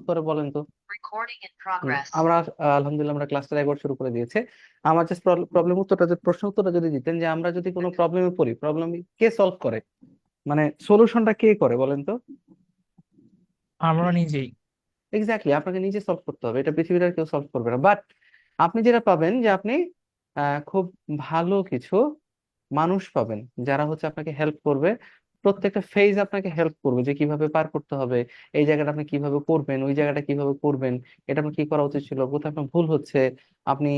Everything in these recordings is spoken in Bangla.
করে বলেন তো। আমরা আলহামদুলিল্লাহ আমরা ক্লাসটা একবার শুরু করে দিয়েছে। আমার যে প্রবলেম উত্তরটা প্রশ্ন উত্তরটা যদি দিতেন যে আমরা যদি কোনো প্রবলেমে পড়ি, প্রবলেম কে সলভ করে, মানে সলিউশনটা কে করে বলেন তো। আমরা নিজেই। এক্স্যাক্টলি, আপনাকে নিজে সলভ করতে হবে, এটা পৃথিবীর আর কেউ সলভ করবে না। বাট আপনি যেটা পাবেন যে আপনি খুব ভালো কিছু মানুষ পাবেন যারা হচ্ছে আপনাকে হেল্প করবে, প্রত্যেকটা ফেজ আপনাকে হেল্প করবে যে কিভাবে পার করতে হবে, এই জায়গাটা আপনি কিভাবে করবেন, ওই জায়গাটা কিভাবে করবেন, এটা আপনার কি করা উচিত ছিল, কোথায় আপনার ভুল হচ্ছে, আপনি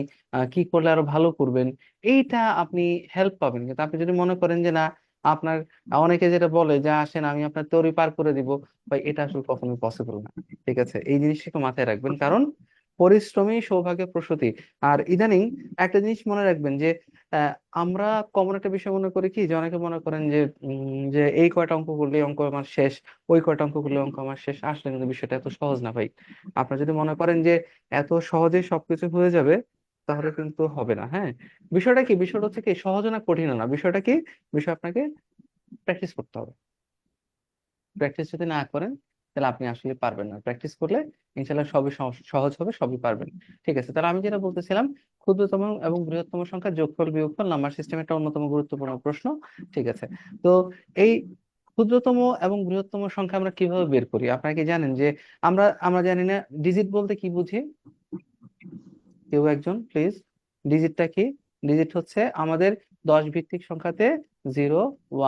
কি করলে আরো ভালো করবেন, এইটা আপনি হেল্প পাবেন। কিন্তু আপনি যদি মনে করেন যে না, আপনার অনেকে যেটা বলে যে আসেন আমি আপনার তরি পার করে দিব, ভাই এটা আসলে কখনোই পসিবল না। ঠিক আছে, এই জিনিসটা একটু মাথায় রাখবেন, কারণ পরিশ্রমী সৌভাগ্যের প্রসূতি। আর ইদানিং একটা জিনিস মনে রাখবেন যে আহ, আমরা কমন একটা বিষয় মনে করি কি, যে অনেকে মনে করেন যে যে এই কয়টা অঙ্ক করলে অঙ্ক আমার শেষ, ওই কয়টা অঙ্ক করলে অঙ্ক আমার শেষ। আসলে কিন্তু বিষয়টা এত সহজ না ভাই। আপনারা যদি মনে করেন যে এত সহজে সবকিছু হয়ে যাবে, তাহলে কিন্তু হবে না। হ্যাঁ, বিষয়টা কি, বিষয়টা হচ্ছে কি সহজ না কঠিন না, বিষয়টা কি, বিষয় আপনাকে প্র্যাকটিস করতে হবে। প্র্যাকটিস যদি না করেন তাহলে আপনি আসলে পারবেন না, প্র্যাকটিস করলে ইনশাল্লাহ সবই সহজ হবে, সবই পারবেন। ঠিক আছে, তাহলে আমি যেটা বলতেছিলাম, ক্ষুদ্রতম এবং বৃহত্তম সংখ্যা যোগফল বিয়োগফল নাম্বার সিস্টেম একটা অন্যতম গুরুত্বপূর্ণ প্রশ্ন। ঠিক আছে, তো এই ক্ষুদ্রতম এবং বৃহত্তম সংখ্যা আমরা কিভাবে বের করি, আপনারা কি জানেন যে আমরা আমরা জানি না ডিজিট বলতে কি বুঝি? কেউ একজন প্লিজ, ডিজিটটা কি? ডিজিট হচ্ছে আমাদের 10 ভিত্তিক সংখ্যাতে 0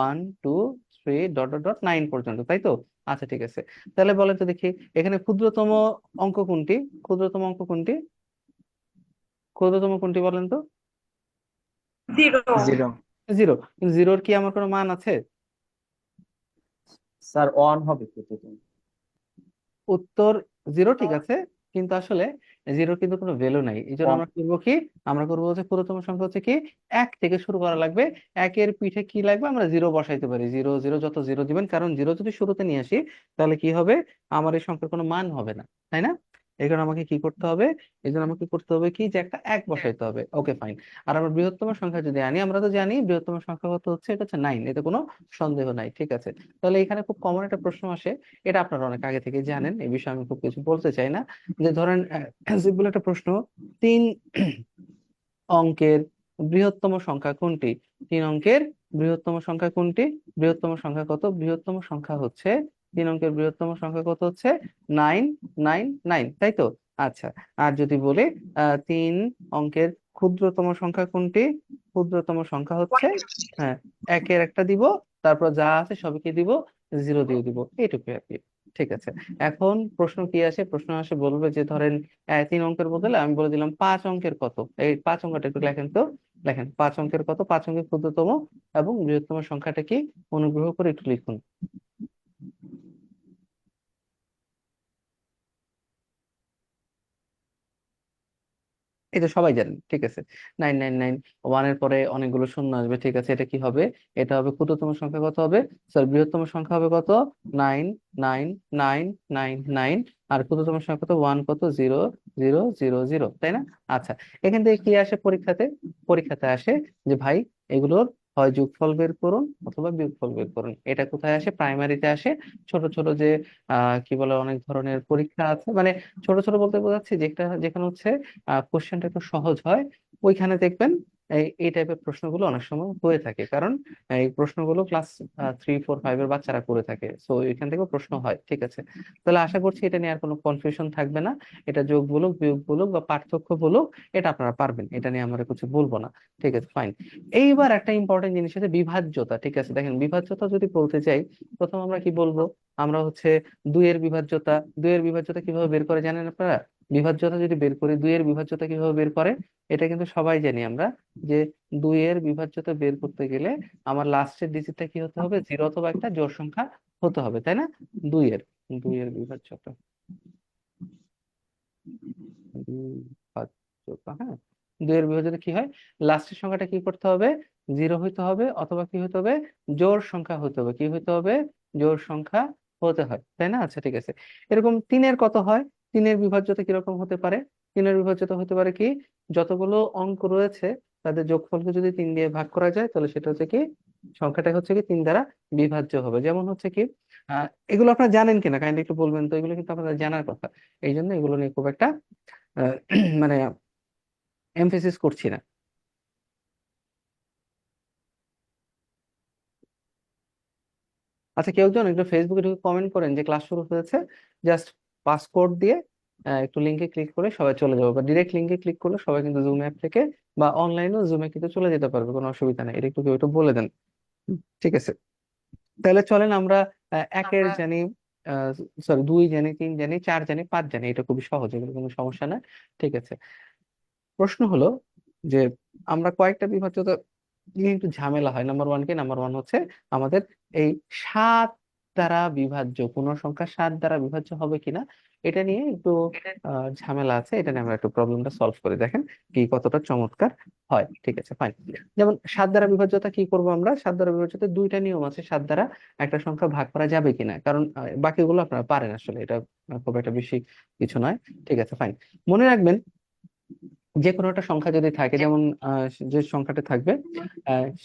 1 2 3 ... 9 পর্যন্ত, তাই তো? আচ্ছা ঠিক আছে, তাহলে বলেন তো দেখি, এখানে ক্ষুদ্রতম অঙ্ক কোনটি? ক্ষুদ্রতম অঙ্ক কোনটি? ক্ষুদ্রতম কোনটি বলেন তো? জিরো। জিরো। জিরো। কিন্তু জিরোর কি আমার কোনো মান আছে? স্যার ওয়ান হবে প্রতিদিন। উত্তর জিরো, ঠিক আছে, কিন্তু আসলে জিরো কিন্তু কোনো ভ্যালু নাই। এই জন্য ওয়ান। আমরা করবো কি, আমরা করবো হচ্ছে ক্ষুদ্রতম সংখ্যা হচ্ছে কি, এক থেকে শুরু করা লাগবে। একের পিঠে কি লাগবে, আমরা জিরো বসাইতে পারি, জিরো জিরো যত জিরো দিবেন, কারণ জিরো যদি শুরুতে নিয়ে আসি তাহলে কি হবে, আমার এই সংখ্যার কোনো মান হবে না, তাই না? এই কারণে আমাকে কি করতে হবে, এই জন্য আমাকে করতে হবে কি, যে একটা এক বসাইতে হবে। Okay fine. আর আমরা বৃহত্তম সংখ্যা যদি আনি, আমরা তো জানি বৃহত্তম সংখ্যা কত হচ্ছে, এটা হচ্ছে 9, এতে কোনো সন্দেহ নাই। ঠিক আছে, তাহলে এখানে খুব কমন একটা প্রশ্ন আসে, এটা আপনারা অনেক আগে থেকে জানেন, এই বিষয়ে আমি খুব কিছু বলতে চাই না। যে ধরেন সিম্পল একটা প্রশ্ন, 3 অঙ্কের বৃহত্তম সংখ্যা কোনটি? 3 অঙ্কের বৃহত্তম সংখ্যা কোনটি? বৃহত্তম সংখ্যা কত? বৃহত্তম সংখ্যা হচ্ছে, 3 অঙ্কের বৃহত্তম সংখ্যা কত হচ্ছে? 999, তাই তো? আচ্ছা, আর যদি বলি 3 অঙ্কের ক্ষুদ্রতম সংখ্যা কোনটি? ক্ষুদ্রতম সংখ্যা হচ্ছে, হ্যাঁ, একের একটা দিব, তারপর যা আছে সবকে দিব, জিরো দিয়ে দিব, এইটুকু আর কি। ঠিক আছে, এখন প্রশ্ন কি আসে, প্রশ্ন আসে বলবে যে ধরেন 3 অঙ্কের বদলে আমি বলে দিলাম 5 অঙ্কের কত, এই 5 অঙ্কটা একটু লেখেন তো। লেখেন 5 অঙ্কের কত, 5 অঙ্কের ক্ষুদ্রতম এবং বৃহত্তম সংখ্যাটা কি, অনুগ্রহ করে একটু লিখুন। এই তো সবাই জানেন, ঠিক আছে, 999। ওয়ানের পরে অনেকগুলো শূন্য আসবে, ঠিক আছে, এটা কি হবে, এটা হবে ক্ষুদ্রতম সংখ্যা কত হবে, স্যার বৃহত্তম সংখ্যা হবে কত, 99999। আর ক্ষুদ্রতম সংখ্যা কত, ওয়ান কত, 0000, তাই না? আচ্ছা, এখান থেকে কি আসে পরীক্ষাতে? পরীক্ষাতে আসে যে ভাই এগুলোর হয় যোগফল বের করুন অথবা বিয়োগফল বের করুন। এটা কোথায় আসে, প্রাইমারিতে আসে। ছোট ছোট যে কি বলে, অনেক ধরনের পরীক্ষা আছে, মানে ছোট ছোট বলতে বোঝাচ্ছি যেটা, যেখানে হচ্ছে কোশ্চেনটা একটু সহজ হয়, ওইখানে দেখবেন এই টাইপের প্রশ্নগুলো অনেক সময় হয়ে থাকে, কারণ এই প্রশ্নগুলো ক্লাস 3 4 5 এর বাচ্চারা করে থাকে, তো এখান থেকেও প্রশ্ন হয়। ঠিক আছে, তাহলে আশা করছি এটা নিয়ে আর কোনো কনফিউশন থাকবে না। এটা যোগ বলুক বিয়োগ বলুক বা পার্থক্য বলুক, এটা আপনারা পারবেন, এটা নিয়ে আমরা কিছু বলবো না। ঠিক আছে ফাইন। এইবার একটা ইম্পর্টেন্ট জিনিস হচ্ছে বিভাজ্যতা। ঠিক আছে, দেখেন বিভাজ্যতা যদি বলতে চাই, প্রথম আমরা কি বলবো, আমরা হচ্ছে দুইয়ের বিভাজ্যতা। দুইয়ের বিভাজ্যতা কিভাবে বের করে জানেন আপনারা? বিভাজ্যতা যদি বের করি, দুইয়ের বিভাজ্যতা কিভাবে বের করে, এটা কিন্তু সবাই জানি আমরা, যে দুইয়ের বিভাজ্যতা বের করতে গেলে আমার লাস্টের ডিজিটটা কি হতে হবে, জিরো অথবা একটা জোড় সংখ্যা হতে হবে, তাই না? দুইয়ের দুইয়ের বিভাজ্যতা, বিভাজ্যতা, হ্যাঁ, দুইয়ের বিভাজ্যতা কি হয়, লাস্টের সংখ্যাটা কি করতে হবে, জিরো হইতে হবে, অথবা কি হতে হবে, জোড় সংখ্যা হতে হবে। কি হইতে হবে, জোড় সংখ্যা হতে হয়, তাই না? আচ্ছা ঠিক আছে, এরকম তিনের কত হয়, তিনের বিভাজ্যতা কিরকম হতে পারে? তিনের বিভাজ্যতা হতে পারে কি, যতগুলো অঙ্ক রয়েছে তাদের যোগফলকে যদি 3 দিয়ে ভাগ করা যায়, তাহলে সেটা হচ্ছে কি, সংখ্যাটা হচ্ছে কি 3 দ্বারা বিভাজ্য হবে। যেমন হচ্ছে কি, এগুলো আপনারা জানেন কিনা কাইন্ডলি একটু বলবেন তো, এগুলো কিন্তু আপনাদের জানার কথা। এই জন্য এগুলো নিয়ে খুব একটা আহ, মানে এমফেসিস করছি না। আচ্ছা, কেউ একজন একটু ফেসবুকে ঢুকে কমেন্ট করেন যে ক্লাস শুরু হয়েছে, জাস্ট পাসকোড দিয়ে একটু লিঙ্কে ক্লিক করে সবাই চলে যাবে, বা ডিরেক্ট লিঙ্কে ক্লিক করলে সবাই কিন্তু জুম অ্যাপ থেকে বা অনলাইনেও জুমে কিন্তু চলে যেতে পারবে, কোনো অসুবিধা নেই। এটা একটু কেউ একটু বলে দেন। ঠিক আছে, তাহলে চলেন আমরা একের জানি, সরি, দুই জানি, তিন জানি, চার জানি, পাঁচ জানি, এটা খুবই সহজ, এগুলো কোনো সমস্যা না। ঠিক আছে, প্রশ্ন হলো যে আমরা কয়েকটা বিভাজ্যতা নিয়ে একটু ঝামেলা হয়। নাম্বার ওয়ান কি, নাম্বার ওয়ান হচ্ছে আমাদের এই সাত দ্বারা বিভাজ্য কোন সংখ্যা সাত দ্বারা বিভাজ্য হবে কিনা, এটা নিয়ে একটু ঝামেলা আছে। এটা নিয়ে আমরা একটু প্রবলেমটা সলভ করে দেখেন কি কতটা চমৎকার হয়। ঠিক আছে, ফাইন। যেমন সাত দ্বারা বিভাজ্যতা কি করব আমরা, সাত দ্বারা বিভাজ্যতা দুইটা নিয়ম আছে সাত দ্বারা একটা সংখ্যা ভাগ করা যাবে কিনা, কারণ বাকিগুলো আপনারা পারেন আসলে, এটা খুব একটা বেশি কিছু নয়। ঠিক আছে, ফাইন। মনে রাখবেন যে কোনো একটা সংখ্যা যদি থাকে, যেমন যে সংখ্যাটা থাকবে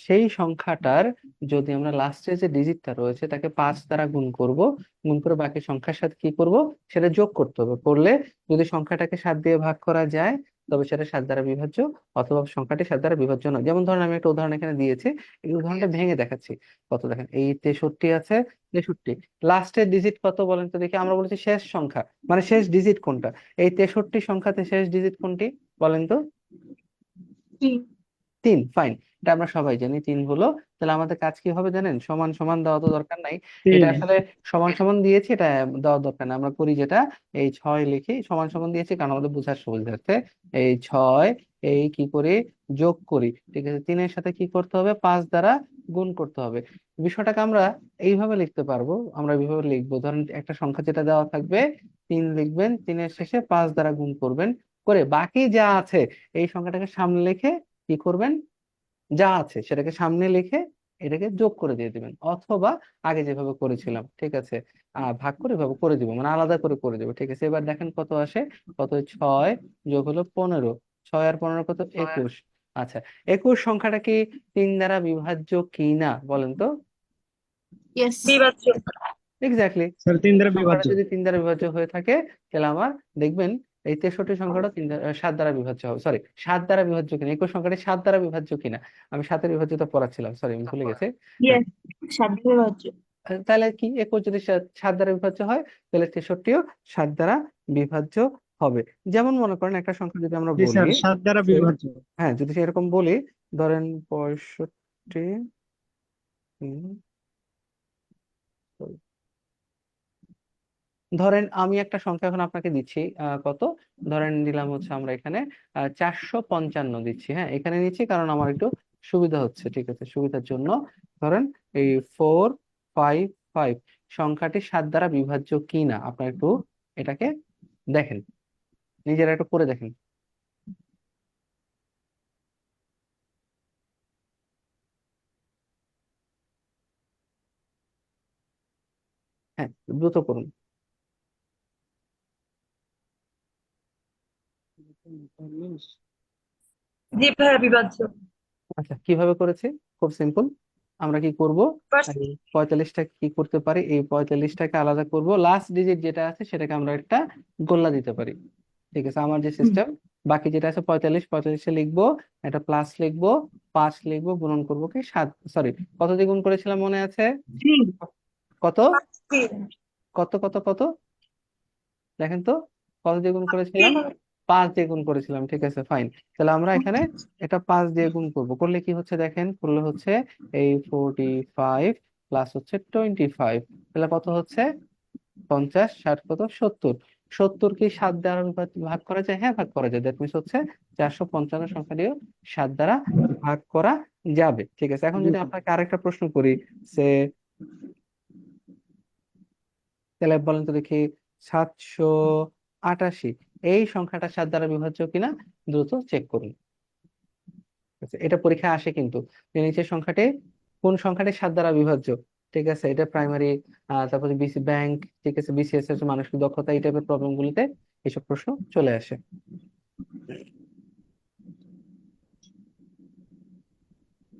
সেই সংখ্যাটার যদি আমরা লাস্টে যে ডিজিটটা রয়েছে তাকে 5 দ্বারা গুণ করব, গুণ করে বাকি সংখ্যার সাথে কি করব, সেটা যোগ করতে হবে। করলে যদি সংখ্যাটাকে 7 দিয়ে ভাগ করা যায় তবে সেটা 7 দ্বারা বিভাজ্য, অথবা সংখ্যাটি 7 দ্বারা বিভাজ্য নয়। যেমন ধরেন আমি একটা উদাহরণ এখানে দিয়েছি, এই উদাহরণটা ভেঙে দেখাচ্ছি। কত দেখেন, এই 63 আছে, 63 লাস্টের ডিজিট কত বলেন তো দেখি। আমরা বলেছি শেষ সংখ্যা, মানে শেষ ডিজিট কোনটা, এই 63 সংখ্যাতে শেষ ডিজিট কোনটি বলেন তো। কি 3, ফাইন। এটা আমরা সবাই জানি 3 হলো। তাহলে আমাদের কাজ কি হবে জানেন, সমান সমান দেওয়া তো দরকার নাই, এটা তিন। আসলে সমান সমান দিয়েছি, এটা দেওয়ার দরকার নাই। আমরা করি যেটা, এই 6 লিখি, সমান সমান দিয়েছি কারণ আমাদের বোঝার সুবিধার্থে। এই 6 এই কি করি, যোগ করি। ঠিক আছে, 3-এর সাথে কি করতে হবে, 5 দ্বারা গুণ করতে হবে। বিষয়টাকে আমরা এইভাবে লিখতে পারবো, আমরা এইভাবে লিখবো। ধরেন একটা সংখ্যা যেটা দেওয়া থাকবে 3 লিখবেন, 3-এর শেষে 5 দ্বারা গুণ করবেন, করে বাকি যা আছে এই সংখ্যাটাকে সামনে লিখে কি করবেন, যা আছে সেটাকে সামনে লিখে এটাকে যোগ করে দিয়ে দিবেন, অথবা আগে যেভাবে করেছিলাম, ঠিক আছে, ভাগ করে এভাবে করে দিব, মানে আলাদা করে করে দিব। ঠিক আছে, এবার দেখেন কত আসে, কত, 6 যোগ হলো 15, 6 আর 15 কত, 21। আচ্ছা, 21 সংখ্যাটা কি 3 দ্বারা বিভাজ্য কি না বলেন তো। ইয়েস বিভাজ্য এক্স্যাক্টলি, স্যার তিন দ্বারা সংখ্যাটা বিভাজ্য। যদি 3 দ্বারা বিভাজ্য হয়ে থাকে তাহলে আমার দেখবেন এই 63 সংখ্যাটা 7 দ্বারা বিভাজ্য হবে, সরি 7 দ্বারা বিভাজ্য কিনা, 21 সংখ্যাটি 7 দ্বারা বিভাজ্য কিনা। আমি 7-এর বিভাজ্যতা পড়াচ্ছিলাম, সরি আমি ভুলে গেছি। হ্যাঁ, ইয়েস সাত বিভাজ্য তাহলে কি 21 যদি 7 দ্বারা বিভাজ্য হয় তাহলে 63ও 7 দ্বারা বিভাজ্য হবে। যেমন মনে করেন একটা সংখ্যা যদি আমরা জি বলি স্যার, সাত দ্বারা যে, বিভাজ্য। হ্যাঁ যদি এরকম বলি, ধরেন 65, sorry, ধরেন আমি একটা সংখ্যা এখন আপনাকে দিচ্ছি, কত, ধরেন দিলাম হচ্ছে আমরা এখানে 455 দিচ্ছি। হ্যাঁ, এখানে নিচ্ছি কারণ আমার একটু সুবিধা হচ্ছে। ঠিক আছে, সুবিধার জন্য ধরেন এই 455 সংখ্যাটি 7 দ্বারা বিভাজ্য কি না আপনার একটু এটাকে দেখেন, নিজেরা একটু করে দেখেন। হ্যাঁ, দ্রুত করুন। জি ভাইয়া বিভাজ্য আচ্ছা, কিভাবে করেছি, খুব সিম্পল। আমরা কি করব, ফার্স্ট এই 45টা কি করতে পারি, এই 45টাকে আলাদা করব, লাস্ট ডিজিট যেটা আছে সেটাকে আমরা একটা গোল্লা দিতে পারি। ঠিক আছে, আমার যে সিস্টেম, বাকি যেটা আছে 45, 45-এ লিখবো, একটা প্লাস লিখবো, 5 লিখবো, গুণন করবো কি 7, সরি কত দিয়ে গুণ করেছিলাম মনে আছে, থ্রি কত, তিন কত কত কত, দেখেন তো, কত দিয়ে গুণ করেছিলাম, তিন 5 দিয়ে গুণ করেছিলাম। ঠিক আছে, ফাইন। তাহলে আমরা এখানে এটা 5 দিয়ে গুণ করব, করলে কি হচ্ছে দেখেন, করলে হচ্ছে এই 45 প্লাস হচ্ছে 25, তাহলে কত হচ্ছে 50, 60 কত, 70। 70 কি 7 দ্বারা ভাগ করা যায়, হ্যাঁ ভাগ করা যায়, দ্যাট মিনস হচ্ছে 455 সংখ্যাটিও 7 দ্বারা ভাগ করা যাবে। ঠিক আছে, এখন জি যদি স্যার। আপনাকে আরেকটা প্রশ্ন করি, সে, তাহলে বলেন তো দেখি 788 এই সংখ্যাটা 7 দ্বারা বিভাজ্য কিনা দ্রুত চেক করুন। আচ্ছা, এটা পরীক্ষায় আসে কিন্তু, যে নিচের সংখ্যাটি কোন সংখ্যাটি 7 দ্বারা বিভাজ্য। ঠিক আছে, এটা প্রাইমারি, তারপরে বিসি ব্যাংক, ঠিক আছে, বিসিএস এর মানসিক দক্ষতা, এই টাইপের প্রবলেম গুলিতে এইসব প্রশ্ন চলে আসে।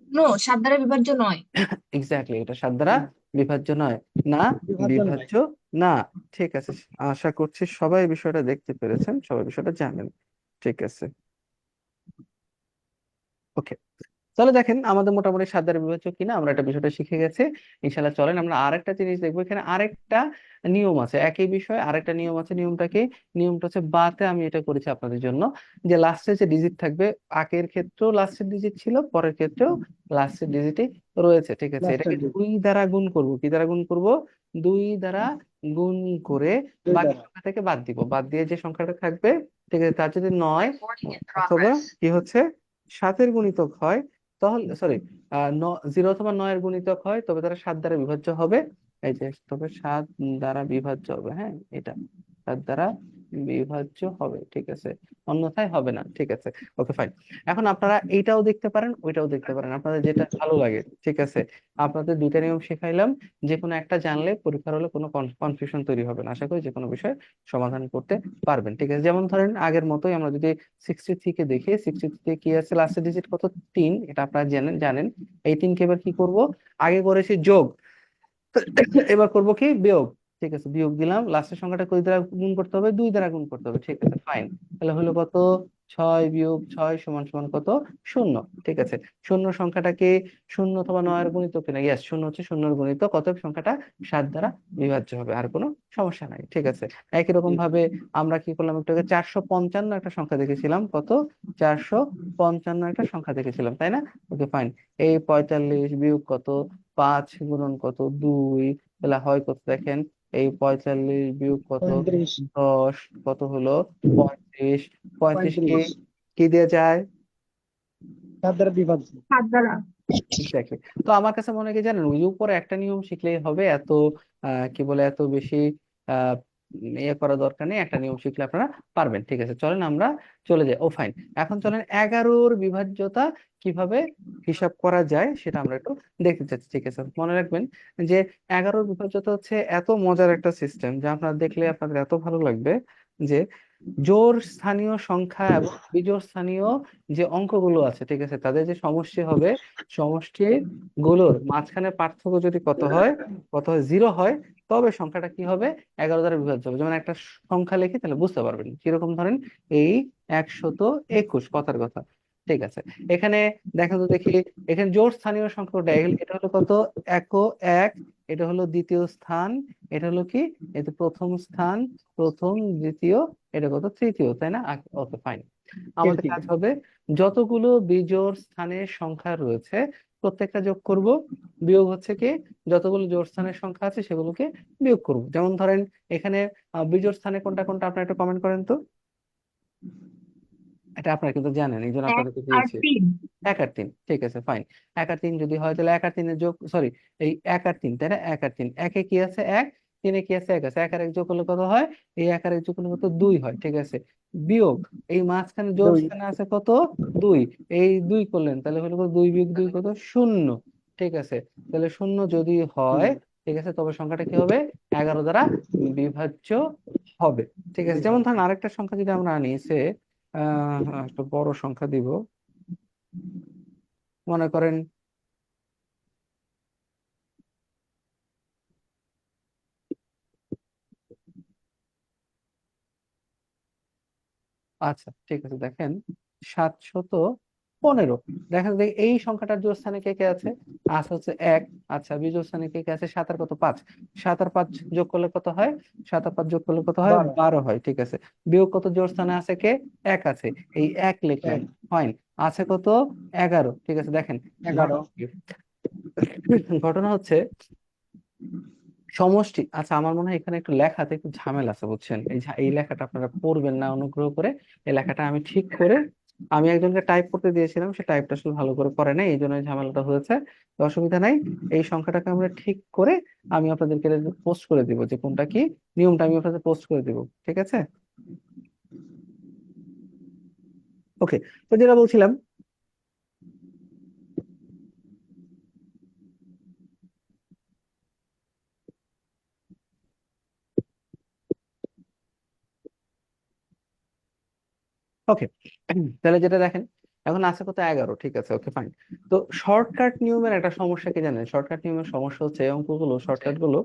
নো সাত দ্বারা বিভাজ্য নয় এক্স্যাক্টলি, এটা 7 দ্বারা বিভাজ্য নয়, না বিভাজ্য নয়। বিভাজ্য না। ঠিক আছে, আশা করছি সবাই বিষয়টা দেখতে পেরেছেন, সবাই বিষয়টা জানেন। ঠিক আছে, ওকে। তাহলে দেখেন আমাদের মোটামুটি সাত দ্বারা বিভাজ্য কিনা আমরা একটা বিষয়টা শিখে গেছি। ইনশাল্লাহ চলেন আমরা আরেকটা জিনিস দেখবো, এখানে আরেকটা নিয়ম আছে, একই বিষয়ে আরেকটা নিয়ম আছে। নিয়মটা কি? নিয়মটা হচ্ছে বাতে আমি এটা করেছি আপনাদের জন্য, যে লাস্টে যে ডিজিট থাকবে, আকের ক্ষেত্রেও লাস্টের ডিজিট ছিল, পরের ক্ষেত্রেও লাস্টের ডিজিটই রয়েছে। ঠিক আছে, এটাকে লাস্টের দিক দুই দ্বারা গুণ করব। কি দ্বারা গুণ করব? দুই দ্বারা গুণ করে দুই বাকি দ্বারা। সংখ্যা থেকে বাদ দিব, বাদ দিয়ে যে সংখ্যাটা থাকবে, ঠিক আছে, তার যদি 9 অথবা কি হচ্ছে 7-এর গুণিতক হয়, তাহলে সরি 0 অথবা 9-এর গুণিতক হয়, তবে তারা 7 দ্বারা বিভাজ্য হবে। এই যে, তবে 7 দ্বারা বিভাজ্য হবে, হ্যাঁ, এটা 7 দ্বারা বিভাজ্য হবে। ঠিক আছে, অন্যথায় হবে না। ঠিক আছে, ওকে ফাইন। এখন আপনারা এইটাও দেখতে পারেন, ওইটাও দেখতে পারেন, আপনাদের যেটা ভালো লাগে। ঠিক আছে, আপনাদের দুইটা নিয়ম শেখাইলাম, যে কোনো একটা জানলে পরীক্ষার হলে কোনো কনফিউশন তৈরি হবে না। আশা করি যে কোনো বিষয় সমাধান করতে পারবেন। ঠিক আছে, যেমন ধরেন আগের মতোই আমরা যদি 63 কে দেখি, 63 কি আছে, লাস্টের ডিজিট কত? 3, এটা আপনারা জানেন জানেন। এই 3 কে এবার কি করব? আগে করেছি যোগ, এবার করব কি? বিয়োগ। ঠিক আছে, বিয়োগ দিলাম, লাস্টের সংখ্যাটা কই দ্বারা গুণ করতে হবে? 2 দ্বারা গুণ করতে হবে। ঠিক আছে ফাইন, তাহলে হলো কত? 6 বিয়োগ 6 সমান সমান কত? 0। ঠিক আছে, শূন্য সংখ্যাটা কি 0 অথবা 9-এর গুণিতক কিনা? ইয়েস, 0 হচ্ছে 0-এর গুণিতক, অতএব সংখ্যাটা 7 দ্বারা বিভাজ্য হবে, আর কোনো সমস্যা নাই। ঠিক আছে, একই রকম ভাবে আমরা কি করলাম, একটু আগে 455 একটা সংখ্যা দেখেছিলাম, কত? 455 একটা সংখ্যা দেখেছিলাম, তাই না? ওকে ফাইন, এই 45 বিয়োগ কত? 5 গুণন কত? 2, তাহলে হয় কত দেখেন, এই 45 বিয়োগ কত? 35। 10, কত হলো? 35। 35 কি 35 কি দিয়ে যায়? 7 দ্বারা বিভাজ্য। 7 দ্বারা। এক্স্যাক্টলি। তো আমার কাছে মনে হয় কি জানেন, ওই উপরে একটা নিয়ম শিখলেই হবে, এত কি বলে, এত বেশি আহ ইয়ে করা দরকার নেই, একটা নিয়ম শিখলে আপনারা পারবেন। ঠিক আছে, চলেন আমরা চলে যাই। ও ফাইন, এখন চলেন 11-র বিভাজ্যতা কিভাবে হিসাব করা যায় সেটা আমরা একটু দেখতে চাচ্ছি। ঠিক আছে, মনে রাখবেন যে 11-র বিভাজ্যতা হচ্ছে এত মজার একটা সিস্টেম, যা আপনারা দেখলে আপনাদের এত ভালো লাগবে, যে জোড় স্থানীয় সংখ্যা এবং বিজোড় স্থানীয় যে অঙ্কগুলো আছে, ঠিক আছে, তাদের যে সমষ্টি হবে, সমষ্টি গুলোর মাঝখানে পার্থক্য যদি কত হয়, কত হয়? 0 হয়, তবে সংখ্যাটা কি হবে? 11 দ্বারা বিভাজ্য হবে। যেমন একটা সংখ্যা লিখি, তাহলে বুঝতে পারবেন কিরকম। ধরেন এই 121, কথার কথা। ঠিক আছে, এখানে দেখেন তো দেখি, এখানে জোড় স্থানীয় সংখ্যাটা এটা হলো কত? 1, এটা হলো দ্বিতীয় স্থান, এটা হলো কি? এটা প্রথম স্থান, প্রথম, দ্বিতীয়, এটা কত? তৃতীয়, তাই না? ওকে ফাইন, আমাদের তৃতীয়। কাজ হবে যতগুলো বিজোড় স্থানের সংখ্যা রয়েছে প্রত্যেকটা যোগ করব, বিয়োগ হচ্ছে কি যতগুলো জোড় স্থানের সংখ্যা আছে সেগুলোকে বিয়োগ করব। যেমন ধরেন এখানে বিজোড় স্থানে কোনটা কোনটা, আপনারা একটু কমেন্ট করেন তো। এটা আপনারা কিন্তু জানেন, এই জন্য 1 আপনাদেরকে আর দিয়েছি। 3। 1 আর 3, ঠিক আছে ফাইন। 1 আর 3 যদি হয়, তাহলে 1 আর 3-এর যোগ, সরি, এই 1 আর 3, তাই না? 1 আর 3, একে কি আছে? 1, 3-এ কি আছে? 1 আছে। 1 আর 1 যোগ করলে কত হয়? এই 1 আর 1 যোগ করলে কত? 2 হয়। ঠিক আছে, বিয়োগ, এই মাঝখানে জোড় 2। স্থানে আছে কত? 2, এই 2 করলেন, তাহলে হলো কত? 2 বিয়োগ 2 কত? 0। ঠিক আছে, তাহলে 0 যদি হয়, ঠিক আছে, তবে সংখ্যাটা কি হবে? 11 দ্বারা বিভাজ্য হবে। ঠিক আছে, যেমন ধরেন আরেকটা সংখ্যা যদি আমরা আনি, সে একটা বড় সংখ্যা দিব, মনে করেন আচ্ছা, ঠিক আছে, দেখেন 715। দেখেন যে এই সংখ্যাটার জোড় স্থানে কে কে আছে? আছে হচ্ছে 1। আচ্ছা, বিজোড় স্থানে কে কে আছে? 7 আর কত? 5। 7 আর 5 যোগ করলে কত হয়? 7 আর 5 যোগ করলে কত হয়? 12। 12 হয়। ঠিক আছে, বিয়োগ কত? জোড় স্থানে আছে কে? 1 আছে, এই 1 লিখলেন। 1। ফাইন, আছে কত? 11। ঠিক আছে, দেখেন 11। ঘটনা কি? ঘটনা হচ্ছে সমষ্টি। আচ্ছা, আমার মনে হয় এখানে একটু লেখাতে একটু ঝামেলা আছে, বুঝছেন? এই লেখাটা আপনারা পড়বেন না অনুগ্রহ করে। এই লেখাটা আমি ঠিক করে, আমি একজনকে টাইপ করতে দিয়েছিলাম, সে টাইপটা আসলে ভালো করে করে নাই, এই জন্য এই ঝামেলাটা হয়েছে। তো অসুবিধা নাই, এই সংখ্যাটাকে আমরা ঠিক করে আমি আপনাদেরকে পোস্ট করে দিব, যে কোনটা কি নিয়মটা আমি আপনাদের পোস্ট করে দিব। ঠিক আছে, ওকে। তো যেটা বলছিলাম, ওকে, তাহলে যেটা দেখেন, এখন আছে কত 11, ঠিক আছে, ওকে ফাইন। তো শর্টকাট নিয়মের একটা সমস্যা কি জানেন? শর্টকাট নিয়মের সমস্যা হচ্ছে এই অঙ্কগুলো, শর্টকাট গুলো,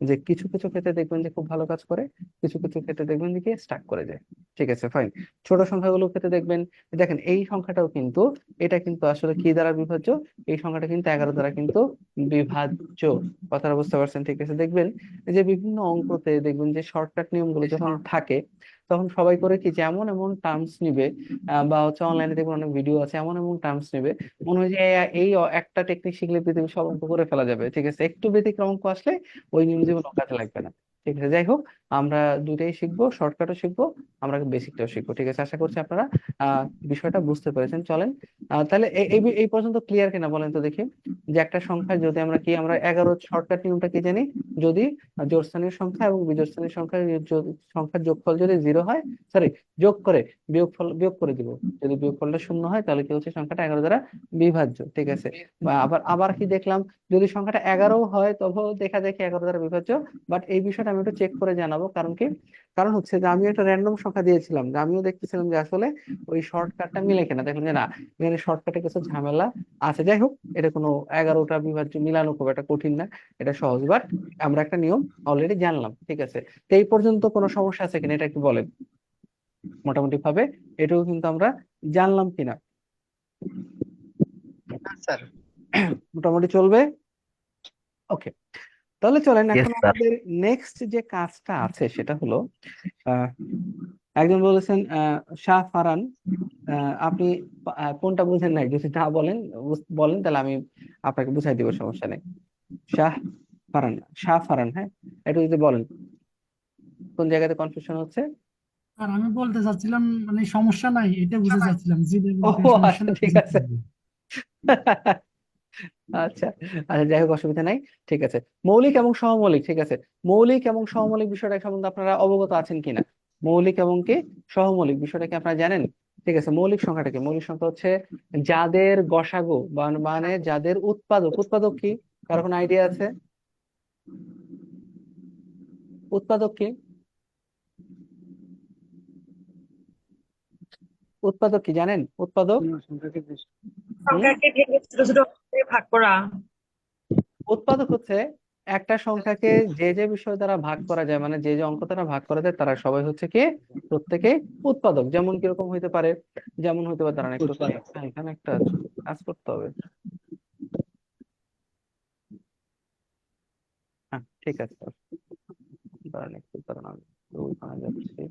যে কিছু কিছু ক্ষেত্রে দেখবেন যে খুব ভালো কাজ করে, কিছু কিছু ক্ষেত্রে দেখবেন যে কি স্টাক করে যায়। ঠিক আছে ফাইন। ছোট সংখ্যাগুলোর ক্ষেত্রে দেখবেন, দেখেন এই সংখ্যাটাও কিন্তু, এটা কিন্তু আসলে কি দ্বারা বিভাজ্য? এই সংখ্যাটা কিন্তু 11 দ্বারা কিন্তু বিভাজ্য। কথাটা বুঝতে পারছেন? ঠিক আছে, দেখবেন যে বিভিন্ন অঙ্কতে দেখবেন যে শর্টকাট নিয়মগুলো যখন থাকে, তখন সবাই করে কি, যে এমন এমন টার্মস নিবে, বা হচ্ছে অনলাইনে দেখবেন অনেক ভিডিও আছে, এমন এমন টার্মস নিবে, মনে হয় যে একটা টেকনিক শিখলে পৃথিবীর সব অঙ্ক করে ফেলা যাবে। ঠিক আছে, একটু ব্যতিক্রম অঙ্ক আসলে ওই নিয়ম যেগুলো কাজে লাগবে না। ঠিক আছে, যাই হোক, আমরা দুইটাই শিখবো, শর্টকাটও শিখবো, আমরা বেসিকটাও শিখবো। ঠিক আছে, আশা করছি আপনারা বিষয়টা বুঝতে পেরেছেন। চলেন, তাহলে এই পর্যন্ত ক্লিয়ার কিনা বলেন তো দেখি, যে একটা সংখ্যা যদি আমরা কি, আমরা 11 শর্টকাট নিয়মটা কি জানি? যদি জোড় স্থানীয় সংখ্যা এবং বিজোড় স্থানীয় সংখ্যার যোগফল যদি 0 হয়, সরি, যোগ করে বিয়োগ করে দিব, যদি বিয়োগফলটা 0 হয় তাহলে কি হচ্ছে, সংখ্যাটা 11 দ্বারা বিভাজ্য। ঠিক আছে, বা আবার আবার কি দেখলাম, যদি সংখ্যাটা 11 হয় তবেও দেখা যায় কি 11 দ্বারা বিভাজ্য। বাট এই বিষয়টা আমি একটু চেক করে জানাবো, কারণ কি, কারণ হচ্ছে যে আমি একটা র্যান্ডম সংখ্যা দিয়েছিলাম, যে আমিও দেখতেছিলাম যে আসলে ওই শর্টকাটটা মিলে কিনা, দেখলাম যে না, এখানে শর্টকাটে কিছু ঝামেলা আছে। যাই হোক, এটা কোনো 11টা বিভাজ্য মিলানো খুব একটা কঠিন না, এটা সহজ। বাট আমরা একটা নিয়ম অলরেডি জানলাম। ঠিক আছে, তো এই পর্যন্ত কোনো সমস্যা আছে কিনা এটা একটু বলেন, মোটামুটি ভাবে এটাও কিন্তু আমরা জানলাম কিনা? স্যার, মোটামুটি চলবে। ওকে, তাহলে চলেন ইয়েস এখন স্যার। আমাদের নেক্সট যে কাজটা আছে সেটা হলো, আহ, একজন বলেছেন শাহ ফারান, আপনি কোনটা বুঝেন নাই, যদি না বলেন, বলেন তাহলে আমি আপনাকে বুঝাই দিব, সমস্যা নেই। শাহ ফারান, শাহ ফারান, হ্যাঁ, একটু যদি বলেন কোন জায়গাতে কনফিউশন হচ্ছে। আর আমি বলতে চাচ্ছিলাম মানে সমস্যা নাই এটা বুঝতে চাচ্ছিলাম, জি ও বলতে সমস্যা আচ্ছা, নেই ঠিক বুঝতে আছে। পারবো। আচ্ছা, আচ্ছা, যাই হোক, অসুবিধা নাই। ঠিক আছে, মৌলিক এবং সহমৌলিক, ঠিক আছে, মৌলিক এবং সহমৌলিক বিষয়টা সম্বন্ধে আপনারা অবগত আছেন কিনা? মৌলিক এবং কি সহমৌলিক বিষয়টা কি আপনারা জানেন? ঠিক আছে, মৌলিক সংখ্যাটা কি? মৌলিক সংখ্যা হচ্ছে যাদের গসাগু, মানে যাদের উৎপাদক, উৎপাদক কি, কারো কোনো আইডিয়া আছে? উৎপাদক কি? উৎপাদক কি জানেন? উৎপাদক, হুম, সংখ্যাকে ভেঙে ছোট ছোট অংশে ভাগ করা। উৎপাদক হচ্ছে একটা সংখ্যাকে যে যে বিষয় দ্বারা ভাগ করা যায়, মানে যে যে অঙ্ক দ্বারা ভাগ করা যায়, তারা সবাই হচ্ছে কি, প্রত্যেকে উৎপাদক। যেমন কিরকম হইতে পারে, যেমন হইতে পারে, দাঁড়ান একটু এখানে একটা কাজ করতে হবে। হ্যাঁ, ঠিক আছে, দাঁড়ান একটু, দাঁড়ান আমি একটু ওইখানে যাচ্ছি।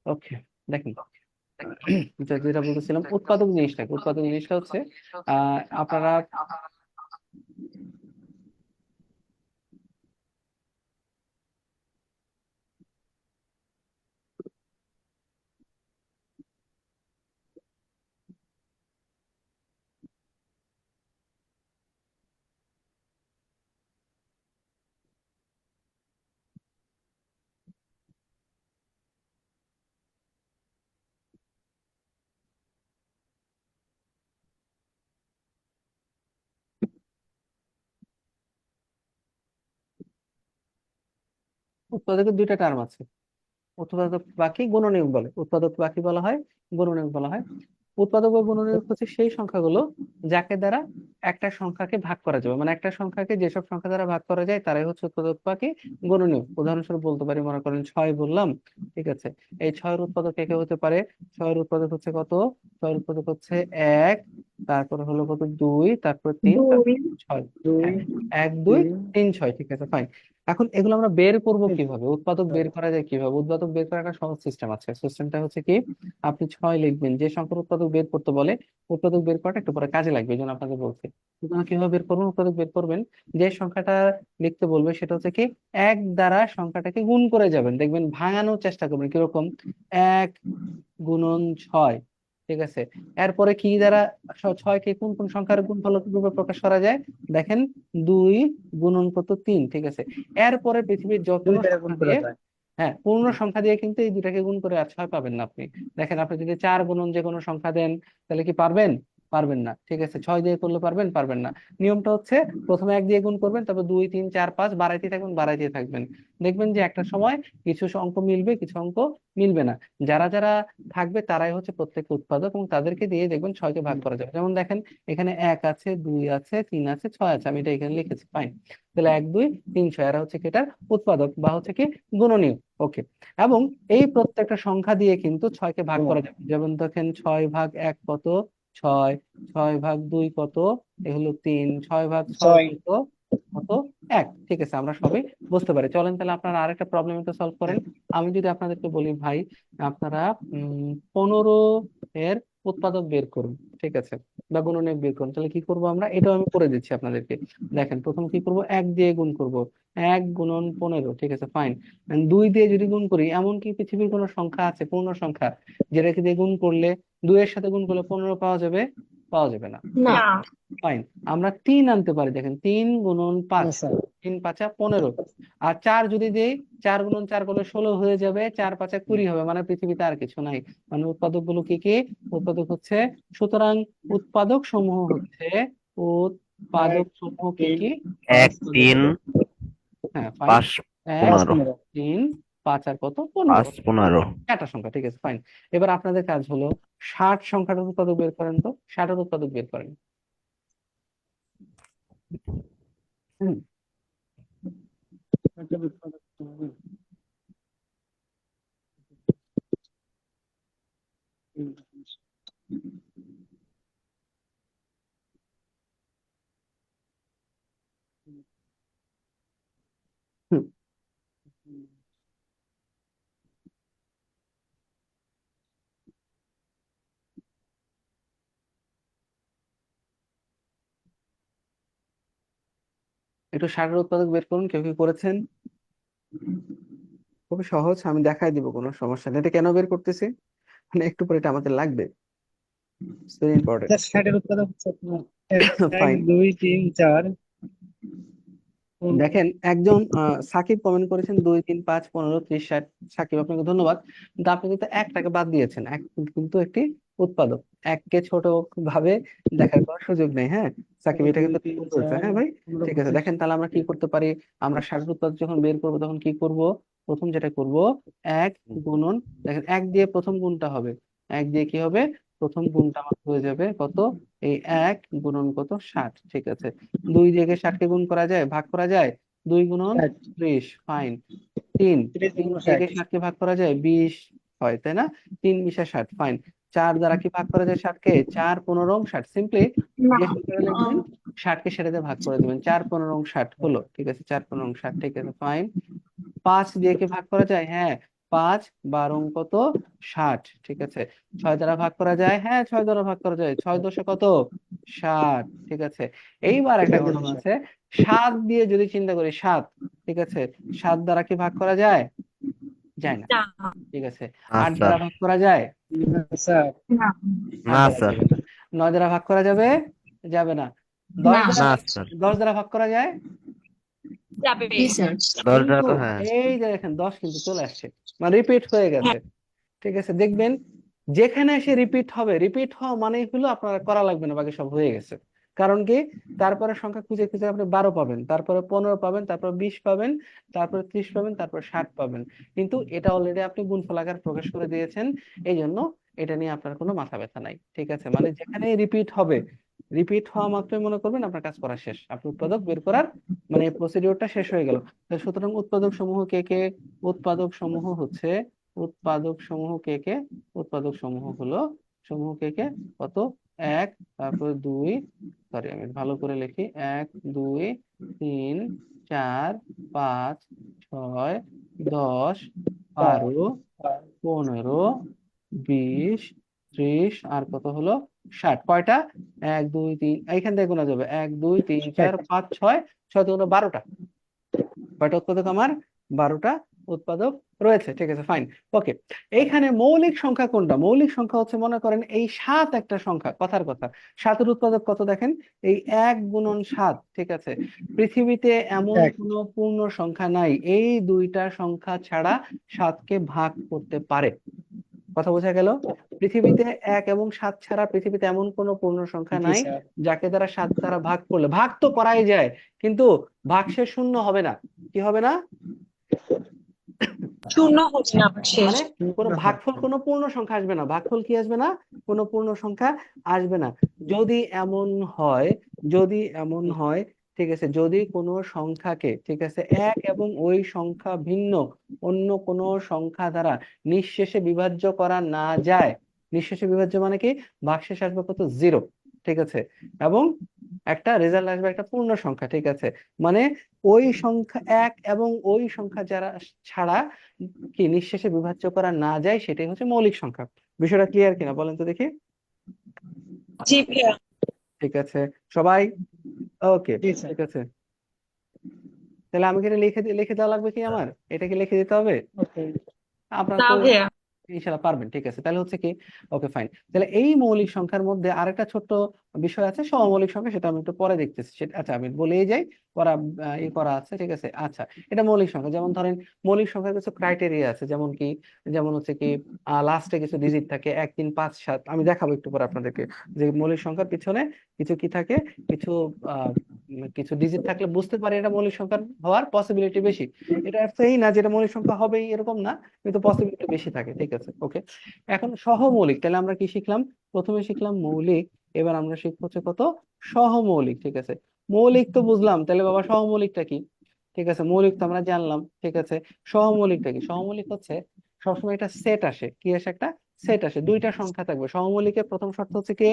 ওকে, দেখেন, যেটা বলতেছিলাম, উৎপাদক জিনিসটা হচ্ছে আপনারা, উৎপাদকের দুইটা টার্ম আছে, উৎপাদক বাকি, গুণনীয়ক বলে, উৎপাদক বাকি বলা হয়, গুণনীয়ক বলা হয়। উৎপাদক বা গুণনীয়ক হচ্ছে সেই সংখ্যাগুলো যাকে দ্বারা একটা সংখ্যাকে ভাগ করা যাবে, মানে একটা সংখ্যাকে যেসব সংখ্যা দ্বারা ভাগ করা যায় তারাই হচ্ছে উৎপাদক বাকি, গুণনীয়ক। উদাহরণস্বরূপ বলতে পারি, মনে করেন 6 বললাম, ঠিক আছে, এই 6-এর উৎপাদক কে কে হতে পারে? 6-এর উৎপাদক হচ্ছে কত? 6-এর উৎপাদক হচ্ছে 1, তারপরে হলো কত, 2, তারপর 3, তারপর 2 6। দুই, হ্যাঁ, 1, 2, তিন, 3, 6, ঠিক আছে ফাইন। এখন এগুলো আমরা বের করব কিভাবে, উৎপাদক বের করা যায় কিভাবে? উৎপাদক বের করার একটা সহজ সিস্টেম আছে। সিস্টেমটা হচ্ছে কি, আপনি 6 লিখবেন, যে সংখ্যার উৎপাদক বের করতে বলে, উৎপাদক বের করাটা একটু পরে কাজে লাগবে, এই জন্য আপনাকে বলছি। সুতরাং কিভাবে বের করবেন? উৎপাদক বের করবেন, যে সংখ্যাটা লিখতে বলবে সেটা হচ্ছে কি, 1 দ্বারা সংখ্যাটাকে গুণ করে যাবেন, দেখবেন ভাঙানোর চেষ্টা করবেন, কিরকম, 1 গুণন 6, ঠিক আছে। এরপরে কি দ্বারা 6 কে কোন কোন সংখ্যার গুণফল রূপে প্রকাশ করা যায়? দেখেন, 2 গুণন কত 3, ঠিক আছে। এরপরে পৃথিবীর যে কোনো দুই দ্বারা গুণ সংখ্যা করা দিয়ে, যায়। হ্যাঁ পূর্ণ সংখ্যা দিয়ে কিন্তু এই দুটাকে গুণ করে আর 6 পাবেন না আপনি। দেখেন আপনি যদি 4 গুণন যে কোনো সংখ্যা দেন তাহলে কি পারবেন? পারবেন না, ঠিক আছে। 6 দিয়ে করলে পারবেন? পারবেন না। নিয়মটা হচ্ছে প্রথমে 1 দিয়ে গুণ করবেন, তারপর 2 3 4 5 বাড়াইতে থাকবেন, বাড়াইতে থাকবেন। দেখবেন যে একটা সময় কিছু অঙ্ক মিলবে, কিছু অঙ্ক মিলবে না। যারা যারা থাকবে তারাই হচ্ছে প্রত্যেক উৎপাদক, এবং তাদেরকে দিয়ে দেখবেন 6কে ভাগ করা যাবে। যেমন দেখেন এখানে 1 আছে, 2 আছে, 3 আছে, 6 আছে, আমি এটা এখানে লিখেছি, ফাইন। তাহলে 1 2 3 6 এরা হচ্ছে কি এটার উৎপাদক বা হচ্ছে কি গুণনীয়ক, ওকে। এবং এই প্রত্যেকটা সংখ্যা দিয়ে কিন্তু 6কে ভাগ করা যাবে। যেমন দেখেন 6 ভাগ 1 কত? 6। 6 ভাগ 2 কত? এ হলো 3। 6 ভাগ 6 ছয়। কত? কত? 1, ঠিক আছে। আমরা সবাই বুঝতে পারি। চলেন তাহলে আপনারা আরেকটা প্রবলেম একটু সলভ করেন। আমি যদি আপনাদেরকে বলি ভাই আপনারা 15 এর উৎপাদক বের করুন, ঠিক আছে, বা গুণনীয়ক বের করুন, তাহলে কি করব আমরা? এটাও আমি করে দিচ্ছি আপনাদেরকে। দেখেন প্রথম কি করব? 1 দিয়ে গুণ করব। 1 গুণন 15, ঠিক আছে, ফাইন। 2 দিয়ে যদি গুণ করি, এমন কি পৃথিবীর কোনো সংখ্যা আছে, পূর্ণ সংখ্যা, যেটাকে দিয়ে গুণ করলে 2 এর সাথে গুণ করলে 15 পাওয়া যাবে? পাওয়া যাবে না, না। ফাইন। আমরা 3 আনতে পারি, দেখেন 3 গুণন 5, 3 5 15। আর 4 যদি দেই, 4 গুণন 4 করলে 16 হয়ে যাবে, 4 5 20 হবে, মানে পৃথিবীতে আর কিছু নাই। মানে উৎপাদক গুলো কি কি? উৎপাদক হচ্ছে, সুতরাং উৎপাদক সমূহ হচ্ছে, উৎপাদক সমূহ কি কি? 1 3 হ্যাঁ ফাইন। 5 1 15 3 5 আর কত? 5 15, 15 একটা সংখ্যা, ঠিক আছে, ফাইন। এবার আপনাদের কাজ হলো 60 সংখ্যাটার উৎপাদক বের করেন তো, 60 এর উৎপাদক বের করেন। হুম, হুম। একটু 60 এর উৎপাদক বের করুন, কেউ কি করেছেন? খুবই সহজ, আমি দেখাই দিব, কোনো সমস্যা নেই। এটা কেন বের করতেছি, মানে একটু পরে এটা আমাদের লাগবে, ভেরি ইম্পর্টেন্ট, 60-এর উৎপাদক হচ্ছে আপনার 1 ফাইন। 2 3 4 দেখেন একজন সাকিব কমেন্ট করেছেন 2 3 5 15 30 60। সাকিব আপনাকে ধন্যবাদ, কিন্তু আপনি কিন্তু একটাকে বাদ দিয়েছেন। এক কিন্তু একটি উৎপাদক, এককে ছোট ভাবে দেখার কোনো সুযোগ নেই, হ্যাঁ সাকিব, এটা 2 কিন্তু 3 ভুল করেছে, 4 হ্যাঁ ভাই, 15 ঠিক আছে। 25। দেখেন তাহলে আমরা কি করতে পারি, আমরা ষাটের উৎপাদক যখন বের করবো তখন কি করব? প্রথম যেটা করব, 1 গুণন, দেখেন 1 দিয়ে প্রথম গুণটা হবে, 1 দিয়ে কি হবে? প্রথম গুণটা আমার হয়ে যাবে কত? এই 1 গুণন কত? 60, ঠিক আছে। 2 দিয়ে 60কে গুণ করা যায়, ভাগ করা যায়, 2 গুণন 30, ফাইন। 3 30 3 গুণ থেকে 60 60কে ভাগ করা যায়, 20 হয়, তাই না? 3 20 60, ফাইন। 4 দ্বারা কি ভাগ করা যায় 60কে? 4 15 60, সিম্পলি না। যে সংখ্যাটা লিখবেন 60কে সেটা দিয়ে ভাগ করে দিবেন, 4 15 60 হলো, ঠিক আছে, 4 15 60, ঠিক আছে, ফাইন। 5 দিয়ে কি ভাগ করা যায়? হ্যাঁ, 5 12 কত? 60, ঠিক আছে। 6 দ্বারা ভাগ করা যায়, হ্যাঁ 6 দ্বারা ভাগ করা যায়, 6 দশে কত? 60, ঠিক আছে। এইবার একটা ঘটনা আছে, 7 দিয়ে যদি চিন্তা করি, 7, ঠিক আছে, 7 দ্বারা কি ভাগ করা যায়? যায় না, না। ঠিক আছে। না 8 স্যার, দ্বারা ভাগ করা যায়? স্যার। না। 8 না দ্বারা স্যার, যাবে না। 9 দ্বারা ভাগ করা যাবে? যাবে না। 10 না। দ্বারা না ভাগ, স্যার, 10 দ্বারা ভাগ করা যায়? যাবে। জি স্যার। 10 কিন্তু দ্বারা তো হ্যাঁ। এই যে দেখেন 10 কিন্তু চলে আসছে, মানে রিপিট হয়ে গেছে, হ্যাঁ। ঠিক আছে। দেখবেন যেখানে এসে রিপিট হবে, রিপিট হওয়া মানেই হলো আপনার করা লাগবে না, বাকি সব হয়ে গেছে। কারণ কি, তারপরে সংখ্যা খুঁজে খুঁজে আপনি 12 পাবেন, তারপরে 15 পাবেন, তারপর 20 পাবেন, তারপরে 30 পাবেন, তারপর 60 পাবেন। কিন্তু এটা অলরেডি আপনি গুণফল আকারে প্রকাশ করে দিয়েছেন, এই জন্য এটা নিয়ে আপনার কোনো মাথা ব্যথা নাই, ঠিক আছে। মানে যেখানে রিপিট হবে, রিপিট হওয়া মাত্রই মনে করবেন আপনার কাজ করা শেষ, আপনি উৎপাদক বের করার মানে প্রসিডিওরটা শেষ হয়ে গেল। তো সুতরাং উৎপাদক সমূহ কে কে? উৎপাদক সমূহ হচ্ছে, উৎপাদক সমূহ কে কে? উৎপাদক সমূহ হলো, সমূহ কে কে? কত? 1, তারপরে 2, সরি আমি ভালো করে লিখি, 1 2 3 4 5 6 10 12 15 20 30 আর কত হলো? 60, কয়টা? 1 2 3, এইখান থেকে গোনা যাবে, 1 2 3 4 5 6, 6 দুগুণে 12টা, কয়টা উৎপাদক আমার? 12টা উৎপাদক রয়েছে, ঠিক আছে, ফাইন। ওকে, এইখানে মৌলিক সংখ্যা কোনটা? মৌলিক সংখ্যা হচ্ছে, মনে করেন এই 7 একটা সংখ্যা, কথার কথা, 7-এর উৎপাদক কত দেখেন, এই 1 গুণন 7, ঠিক আছে। পৃথিবীতে এমন এক। কোনো পূর্ণ সংখ্যা নাই এই দুইটা সংখ্যা ছাড়া 7কে ভাগ করতে পারে। কথা বোঝা গেল? পৃথিবীতে 1 এবং 7 ছাড়া পৃথিবীতে এমন কোনো পূর্ণ সংখ্যা জি নাই স্যার। যাকে দ্বারা 7 দ্বারা ভাগ করলে, ভাগ তো করাই যায় কিন্তু ভাগশেষ শূন্য হবে না। কি হবে না? শূন্য হচ্ছে না আবার শেষ। মানে কোনো ভাগফল, কোনো পূর্ণ সংখ্যা আসবে না। ভাগফল কি আসবে না? কোনো পূর্ণ সংখ্যা আসবে না। যদি এমন হয়, যদি এমন হয়, ঠিক আছে, যদি কোনো সংখ্যাকে, ঠিক আছে, 1 এবং ওই সংখ্যা ভিন্ন অন্য কোনো সংখ্যা দ্বারা নিঃশেষে বিভাজ্য করা না যায়, নিঃশেষে বিভাজ্য মানে কি, ভাগশেষ আসবে কত? 0, ঠিক আছে, এবং একটা রেজাল্ট আসবে একটা পূর্ণ সংখ্যা, ঠিক আছে। মানে ওই সংখ্যা 1 এবং ওই সংখ্যা যারা ছাড়া কি নিঃশেষে বিভাজ্য করা না যায়, সেটাই হচ্ছে মৌলিক সংখ্যা। বিষয়টা ক্লিয়ার কিনা বলেন তো দেখি? জি ভাইয়া। ঠিক আছে সবাই? ওকে, জি স্যার। ঠিক আছে। তাহলে আমি কি এটা লিখে দেওয়া লাগবে কি আমার? এটা কি লিখে দিতে হবে? ওকে। আপনারা না তো ভাইয়া। ইনশাল্লাহ পারবেন, ঠিক আছে। তাহলে হচ্ছে কি, ওকে ফাইন। তাহলে এই মৌলিক সংখ্যার মধ্যে আরেকটা ছোট্ট বিষয় আছে, সহমৌলিক সংখ্যা, সেটা আমি একটু পরে দেখতেছি। সেটা আচ্ছা আমি বলেই যাই, করা ই করা আছে, ঠিক আছে। আচ্ছা, এটা মৌলিক সংখ্যা। যেমন ধরেন মৌলিক সংখ্যার কিছু ক্রাইটেরিয়া আছে, যেমন কি, যেমন হচ্ছে কি, লাস্টে কিছু ডিজিট থাকে, 1 3 5 7, আমি দেখাবো একটু পরে আপনাদেরকে যে মৌলিক সংখ্যার পিছনে কিছু কি থাকে, কিছু আহ কিছু ডিজিট থাকলে বুঝতে পারি এটা মৌলিক সংখ্যার হওয়ার পসিবিলিটি বেশি। এটা অর্থ এই না যেটা মৌলিক সংখ্যা হবেই এরকম না, কিন্তু পসিবিলিটি বেশি থাকে, ঠিক আছে। ওকে, এখন সহমৌলিক, তাহলে আমরা কি শিখলাম? প্রথমে শিখলাম মৌলিক, এবার আমরা শিখবো হচ্ছে কত? সহমৌলিক, ঠিক আছে। মৌলিক তো বুঝলাম, তাহলে বাবা সহমৌলিকটা কি? ঠিক আছে, মৌলিক তো আমরা জানলাম, ঠিক আছে। সহমৌলিকটা কি? সহমৌলিক হচ্ছে সবসময় একটা সেট আসে, কি আসে? একটা সেট আসে, দুইটা সংখ্যা থাকবে। সহমৌলিকের প্রথম শর্ত হচ্ছে কি?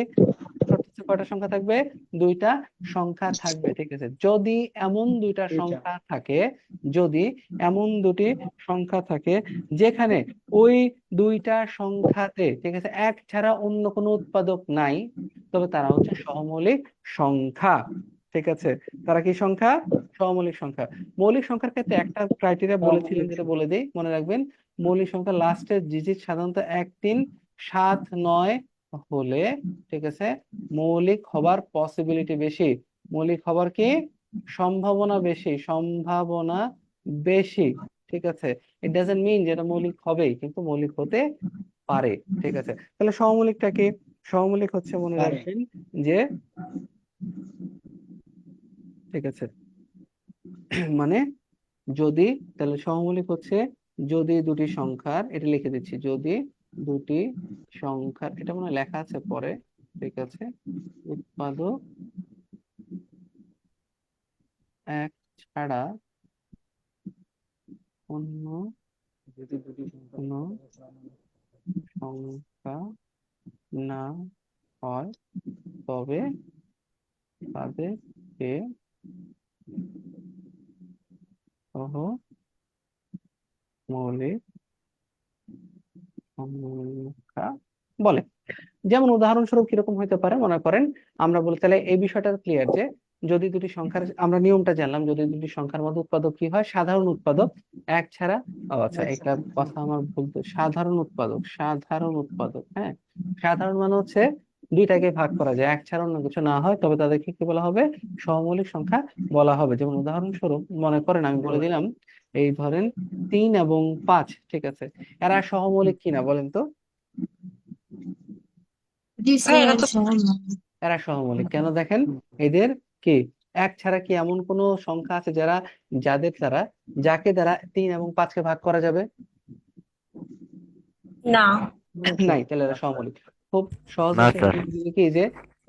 শর্ত হচ্ছে কয়টা সংখ্যা থাকবে? দুইটা সংখ্যা থাকবে, ঠিক আছে। যদি এমন দুইটা দুইটা। সংখ্যা থাকে, যদি এমন দুটি সংখ্যা থাকে যেখানে ওই দুইটা সংখ্যাতে, ঠিক আছে, এক ছাড়া অন্য কোনো উৎপাদক নাই, তবে তারা হচ্ছে সহমৌলিক সংখ্যা, ঠিক আছে। তারা কি সংখ্যা? সহমৌলিক সংখ্যা। মৌলিক সংখ্যার ক্ষেত্রে একটা ক্রাইটেরিয়া বলেছিলেন, যেটা বলে দিই, মনে রাখবেন। মৌলিক সংখ্যা লাস্টের ডিজিট সাধারণত 1 3 7 9 হলে, ঠিক আছে, মৌলিক হবার পসিবিলিটি বেশি। মৌলিক হবার কি সম্ভাবনা বেশি, সম্ভাবনা বেশি, ঠিক আছে। ইট ডাজন্ট মিন যে এটা মৌলিক হবেই, কিন্তু মৌলিক হতে পারে, ঠিক আছে। তাহলে সহমৌলিকটা কি? সহমৌলিক হচ্ছে, মনে পারে। রাখবেন যে, ঠিক আছে, মানে যদি, তাহলে সহমৌলিক হচ্ছে যদি দুটি সংখ্যার, এটা লিখে দিচ্ছি, যদি দুটি সংখ্যার, এটা মনে হয় লেখা আছে পরে, ঠিক আছে, উৎপাদক এক ছাড়া অন্য যদি দুটি সংখ্যা কোনো সংখ্যা না হয়, তবে তাদেরকে সহমৌলিক সংখ্যা বলে। যেমন উদাহরণস্বরূপ কিরকম হইতে পারে, মনে করেন আমরা বলি, তাহলে এই বিষয়টা ক্লিয়ার যে যদি দুটি সংখ্যার, আমরা নিয়মটা জানলাম, যদি দুটি সংখ্যার মধ্যে উৎপাদক কি হয়? সাধারণ উৎপাদক এক ছাড়া, ও আচ্ছা একটা কথা আমার বলতে, সাধারণ উৎপাদক, সাধারণ উৎপাদক, হ্যাঁ, সাধারণ মানে হচ্ছে দুইটাকে ভাগ করা যায়, এক ছাড়া অন্য কিছু না হয়, তবে তাদেরকে কি বলা হবে? সহমৌলিক সংখ্যা বলা হবে। যেমন উদাহরণস্বরূপ মনে করেন আমি বলে দিলাম, এই ধরেন 3 এবং 5, ঠিক আছে, এরা সহমৌলিক কিনা বলেন তো? জি ভাইয়া এটা স্যার তো সহমত। এরা সহমৌলিক কেন দেখেন? এদের কি এক ছাড়া কি এমন কোন সংখ্যা আছে যারা, যাদের দ্বারা, যাকে দ্বারা 3 এবং 5কে ভাগ করা যাবে? না। নাই, তাহলে এরা সহমৌলিক। খুব সহজ না ভাষায় স্যার। বলতে গেলে কি, যে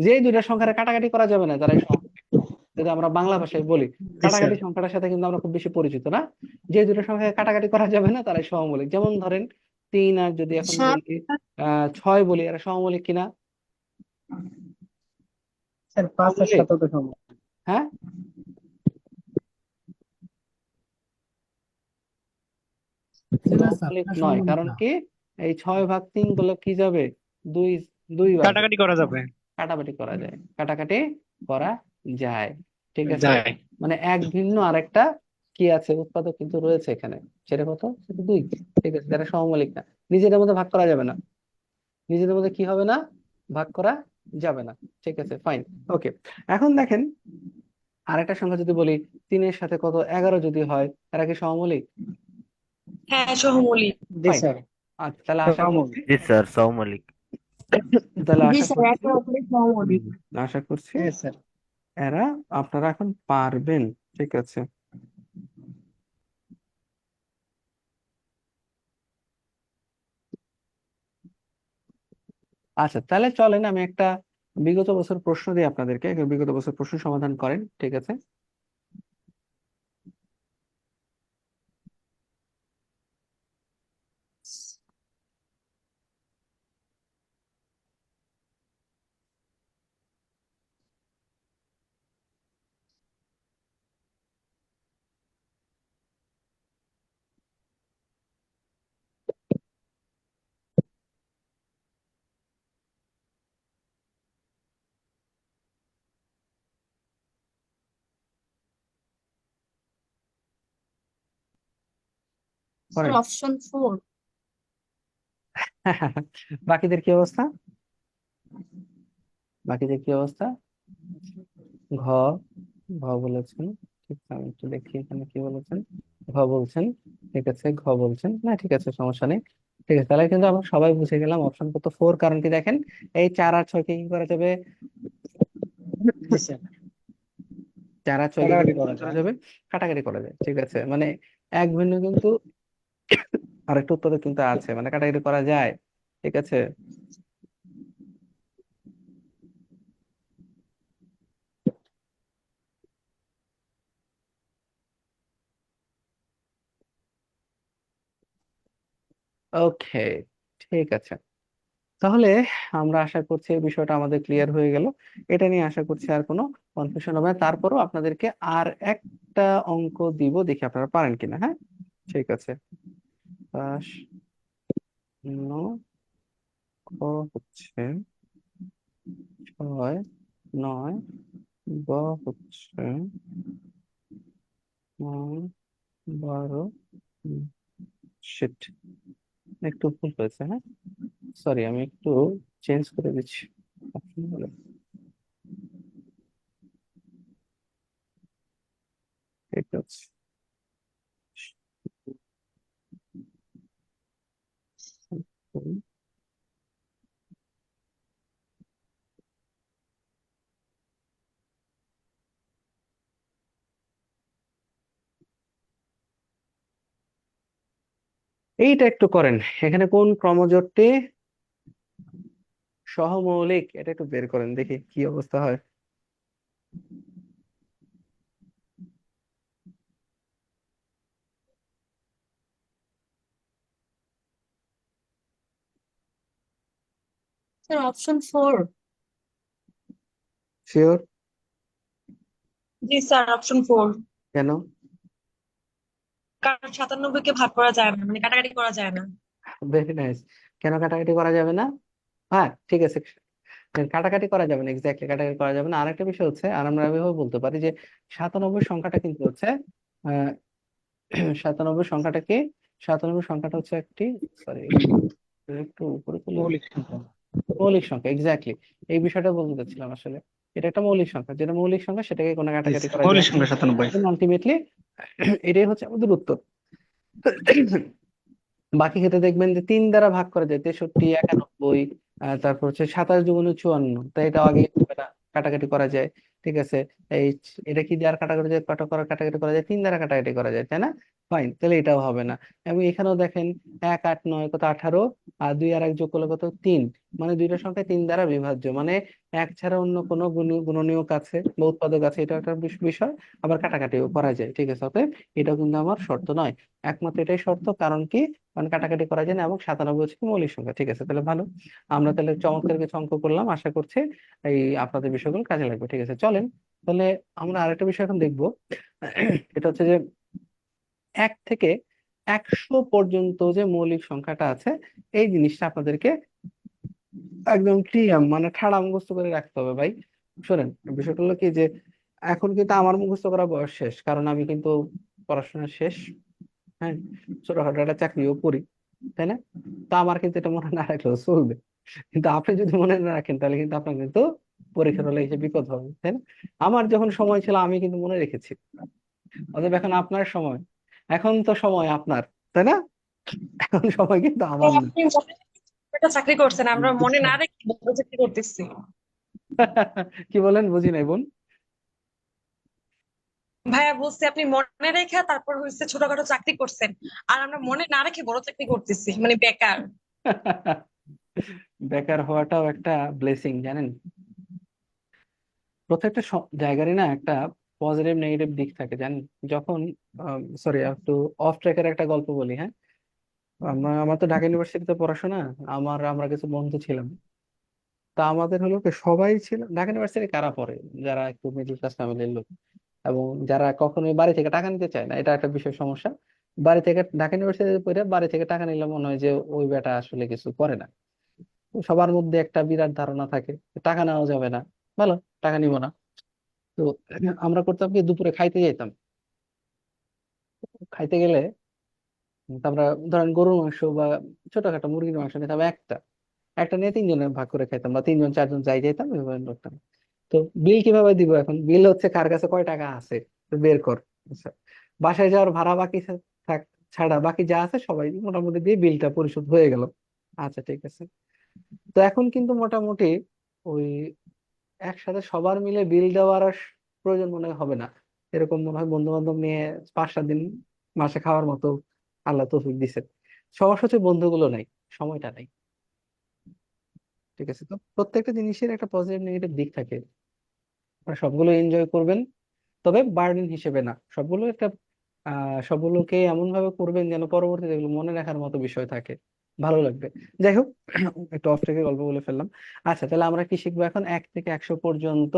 যে দুইটা সংখ্যার কাটাকাটি করা যাবে না তারাই সহমৌলিক। যদি আমরা বাংলা ভাষায় বলি, জি স্যার। কাটাকাটি সংখ্যাটার সাথে কিন্তু আমরা খুব বেশি পরিচিত না। যে দুটো সংখ্যাকে কাটাকাটি করা যাবে না তারাই সহমৌলিক। যেমন ধরেন 3 আর যদি এখন সাত বলি 6 বলি, এরা সহমৌলিক কিনা? স্যার 5 আর সহমৌলিক, 7 তো সমান। হ্যাঁ, জি না স্যার, সহমৌলিক এটা নয়। সহমত কারণ না। কি, এই 6 ভাগ 3 গুলো কি যাবে? দুই, দুইবার যাবে। কাটাকাটি করা যাবে। কাটাকাটি করা যায়, কাটাকাটি করা যায়, ঠিক আছে। যায়। মানে এক ভিন্ন আরেকটা কি আছে, উৎপাদক কিন্তু রয়েছে এখানে। সেটা কত? সেটা 2। ঠিক আছে, তারা সহমৌলিক না। নিজেদের মধ্যে ভাগ করা যাবে না, নিজেদের মধ্যে কি হবে না, ভাগ করা যাবে না। ঠিক আছে, ফাইন। ওকে, এখন দেখেন আরেকটা সংখ্যা যদি বলি, 3-এর সাথে কত 11 যদি হয়, এরা কি সহমৌলিক? হ্যাঁ, সহমৌলিক। জি ফাইন। স্যার। আচ্ছা, তাহলে আশা করছি, সহমৌলিক। জি স্যার, সৌমলিক। তাহলে জি আশা স্যার, করছি, একে অপরের সহমৌলিক। আশা করছি হ্যাঁ স্যার। এরা, আপনারা এখন পারবেন। ঠিক আছে, আচ্ছা তাহলে চলেন আমি একটা বিগত বছর প্রশ্ন দিই আপনাদেরকে, বিগত বছর প্রশ্ন সমাধান করেন। ঠিক আছে, স্যার, করেন। অপশন 4। বাকিদের কি অবস্থা? বাকিদের কি অবস্থা? ঘ, ঘ বলেছেন। ঠিক আছে, আমি একটু দেখি এখানে কি বলেছেন। ঘ বলছেন। ঠিক আছে, ঘ বলছেন না, ঠিক আছে, সমস্যা নেই। ঠিক আছে, তাহলে কিন্তু আমরা সবাই বুঝে গেলাম অপশন কত 4। কারণ কি দেখেন, এই 4 আর 6 কে কি করা যাবে? জি স্যার। 4 আর 6 কে কাটাকাটি কি করা করা যায়। যাবে? কাটাকাটি করা যায়। ঠিক আছে, মানে এক ভিন্ন কিন্তু আরেকটা উৎপাদক কিন্তু আছে, মানে কাটাকাটি করা যায়। ঠিক আছে, ওকে, ঠিক আছে। তাহলে আমরা আশা করছি এই বিষয়টা আমাদের ক্লিয়ার হয়ে গেল। এটা নিয়ে আশা করছি আর কোনো কনফিউশন হবে না। তারপরও আপনাদেরকে আর একটা অঙ্ক দিব, দেখি আপনারা পারেন কিনা। হ্যাঁ, ঠিক আছে। 5 ক হচ্ছে 6 9, গ হচ্ছে 9 12। শিট, একটু ভুল হয়েছে। হ্যাঁ, সরি, আমি একটু চেঞ্জ করে দিচ্ছি। ঠিক আছে, এইটা একটু করেন। এখানে কোন ক্রমজোটটি সহমৌলিক, এটা একটু বের করেন দেখি কি অবস্থা হয়। Sir, option 4। শিওর? জি স্যার, অপশন 4। কেন? কারণ 97 কে ভাগ করা যায় না, মানে কাটাকাটি করা যায় না। Very nice. কেন কাটাকাটি করা যাবে না? হ্যাঁ, ঠিক আছে, কাটাকাটি করা যাবে না, এক্স্যাক্টলি কাটাকাটি করা যাবে না। আরেকটা বিষয় হচ্ছে, আর আমরা এভাবে বলতে পারি যে 97 সংখ্যাটা কিন্তু হচ্ছে আহ 97 সংখ্যাটা কি, 97 সংখ্যাটা হচ্ছে একটি, সরি একটু উপরে তুলে, মৌলিক সংখ্যা। মৌলিক সংখ্যা, এক্স্যাক্টলি এই বিষয়টা বলতে চাচ্ছিলাম আসলে। এটা একটা মৌলিক সংখ্যা, যেটা মৌলিক সংখ্যা সেটাকে কোনো জি কাটাকাটি স্যার, করা মৌলিক যায় সংখ্যা 97। না। আলটিমেটলি এটাই হচ্ছে আমাদের উত্তর। বাকি ক্ষেত্রে দেখবেন যে 3 দ্বারা ভাগ করা যায়, 63 91, তারপর হচ্ছে 27 × 54, তাই এটা আগে হবে না, কাটাকাটি করা যায়। ঠিক আছে, এই এটা কি দ্বারা কাটাকাটি যায়, কাটাকাটি করা যায়, 3 দ্বারা কাটাকাটি করা যায়, তাই না? ফাইন, তাহলে এটাও হবে না। এবং এখানেও দেখেন 1 8 9 কত 18, আর 2 আর 1 যোগ করলে কত 3, মানে দুইটা সংখ্যা 3 দ্বারা বিভাজ্য, মানে এক ছাড়া অন্য কোনো গুণনীয়ক আছে বা উৎপাদক আছে, এটা একটা বিষয়। আবার কাটাকাটিও করা যায়। ঠিক আছে, অতএব এটাও কিন্তু আমার শর্ত নয়, একমাত্র এটাই শর্ত। কারণ কি, কারণ কাটাকাটি করা যায় না, এবং 97 হচ্ছে কি মৌলিক সংখ্যা। ঠিক আছে, তাহলে ভালো। আমরা তাহলে চমৎকার কিছু অঙ্ক করলাম, আশা করছি এই আপনাদের বিষয়গুলো কাজে লাগবে। ঠিক আছে, চলেন তাহলে আমরা আরেকটা বিষয় এখন দেখবো। এটা হচ্ছে যে 1 থেকে 100 পর্যন্ত যে মৌলিক সংখ্যাটা আছে, এই জিনিসটা আপনাদেরকে একদম ক্লিয়ার, মানে ঠাড়া মুখস্থ করে রাখতে হবে ভাই। শোনেন, বিষয়টা হলো কি যে এখন কিন্তু আমার মুখস্থ করা বয়স শেষ, কারণ আমি কিন্তু পড়াশোনা শেষ, হ্যাঁ, ছোটখাটো একটা চাকরিও করি, তাই না? তা আমার কিন্তু এটা মনে না রাখলেও চলবে, কিন্তু আপনি যদি মনে না রাখেন তাহলে কিন্তু আপনার কিন্তু পরীক্ষার হলে এসে বিপদ হবে, তাই না? আমার যখন সময় ছিল আমি কিন্তু মনে রেখেছি, অতএব এখন আপনার সময়, এখন তো সময় আপনার, তাই না? এখন সময় কিন্তু তো আমার না। আপনি মনে রেখে একটা চাকরি করছেন, আমরা জি মনে না স্যার। রেখে বড় চাকরি করতেছি। কি বলেন, বুঝি নাই বোন। ভাইয়া বলছি আপনি মনে রেখে তারপর হচ্ছে ছোটখাটো চাকরি করছেন, আর আমরা মনে না রেখে বড় চাকরি করতেছি, মানে বেকার। বেকার হওয়াটাও একটা ব্লেসিং, জানেন? প্রত্যেকটা জায়গারই না একটা পজিটিভ নেগেটিভ দিক থাকে, জানেন? যখন সরি, একটু অফ ট্র্যাকের একটা গল্প বলি, হ্যাঁ। আমার তো ঢাকা ইউনিভার্সিটিতে পড়াশোনা। আমরা কিছু বন্ধু ছিলাম। তা আমাদের হলো কি, সবাই ছিল ঢাকা ইউনিভার্সিটি কারা পড়ে, যারা একটু মিডল ক্লাস ফ্যামিলির লোক, এবং যারা কখনোই বাড়ি থেকে টাকা নিতে চায় না, এটা একটা বিষয় সমস্যা। বাড়ি থেকে ঢাকা ইউনিভার্সিটিতে পড়ে বাড়ি থেকে টাকা নিলে মনে হয় যে ওই বেটা আসলে কিছু করে না। তো সবার মধ্যে একটা বিরাট ধারণা থাকে যে টাকা নেওয়া যাবে না, ভালো, টাকা নিব না। তো আমরা করতাম কি, দুপুরে খাইতে যেতাম। খাইতে গেলে আমরা ধরেন গরুর মাংস বা ছোটখাটো মুরগির মাংস নিতাম, একটা একটা নিয়ে তিনজনের ভাগ করে খাইতাম, বা তিনজন চারজন যাই যেতাম এভাবে করতাম। তো বিল কিভাবে দিব? এখন বিল হচ্ছে কার কাছে কয় টাকা আছে তো বের কর। আচ্ছা, বাসায় যাওয়ার ভাড়া বাকি থাক ছাড়া বাকি যা আছে সবাই মোটামুটি দিয়ে বিলটা পরিশোধ হয়ে গেল। আচ্ছা, ঠিক আছে। তো এখন কিন্তু মোটামুটি ওই একসাথে সবার মিলে বিল দেওয়ার আর প্রয়োজন মনে হয় হবে না। এরকম মনে হয় বন্ধু বান্ধব নিয়ে 5-7 দিন মাসে খাওয়ার মতো আল্লাহ তৌফিক দিছে। সমস্যা হচ্ছে বন্ধুগুলো নাই, সময়টা নাই। ঠিক আছে, তো প্রত্যেকটা জিনিসের একটা পজিটিভ নেগেটিভ দিক থাকে, আর সবগুলো এনজয় করবেন, তবে বার্ডেন হিসেবে না। সবগুলো একটা সবগুলোকে এমন ভাবে করবেন যেন পরবর্তীতে এগুলো মনে রাখার মতো বিষয় থাকে, ভালো লাগবে। যাই হোক, একটু অফ থেকে গল্প বলে ফেললাম। আচ্ছা, তাহলে আমরা কি শিখবো এখন? 1 থেকে 100 পর্যন্ত,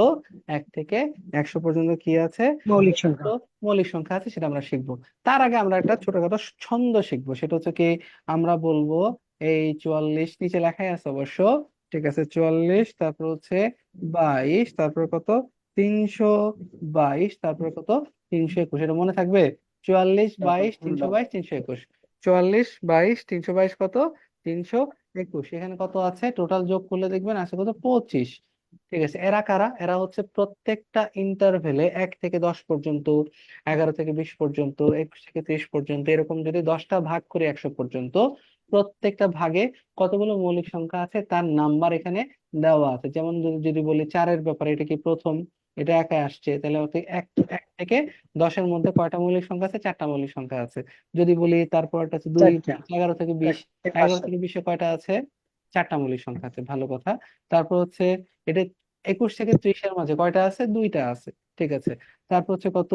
1 থেকে 100 পর্যন্ত কি আছে, মৌলিক তো সংখ্যা। মৌলিক সংখ্যা আছে, সেটা আমরা শিখবো। তার আগে আমরা একটা ছোটখাটো ছন্দ শিখবো, সেটা হচ্ছে কি, আমরা বলবো এই 44 নিচে লেখাই আছে অবশ্য, ঠিক আছে, 44, তারপর হচ্ছে 22, তারপর কত, 322, তারপর কত, 321। এটা মনে থাকবে? 44, তারপর 22, পূর্ণ। 322, 321। 44, 22, 322 কত, 321। এখানে কত আছে টোটাল, যোগ করলে দেখবেন আছে কত, 25। ঠিক আছে, এরা কারা? এরা হচ্ছে প্রত্যেকটা ইন্টারভেলে 1 থেকে 10 পর্যন্ত, 11 থেকে 20 পর্যন্ত, 21 থেকে 30 পর্যন্ত, এরকম যদি 10টা ভাগ করি 100 পর্যন্ত, প্রত্যেকটা ভাগে কতগুলো মৌলিক সংখ্যা আছে তার নাম্বার এখানে দেওয়া আছে। যেমন যদি বলি 4-এর ব্যাপারে, এটা কি প্রথম, এটা একাই আসছে, তাহলে হচ্ছে 1 থেকে 10-এর মধ্যে কয়টা মৌলিক সংখ্যা আছে? 4টা মৌলিক সংখ্যা আছে। যদি বলি তারপরটা হচ্ছে 2, চারটা। 11 থেকে 20, 1 থেকে 5 11 7। থেকে 20-এ কয়টা আছে? 4টা মৌলিক সংখ্যা আছে, ভালো কথা। তারপর হচ্ছে এটা 21 থেকে 30-এর মাঝে কয়টা আছে? 2টা আছে, ঠিক আছে। তারপর হচ্ছে কত,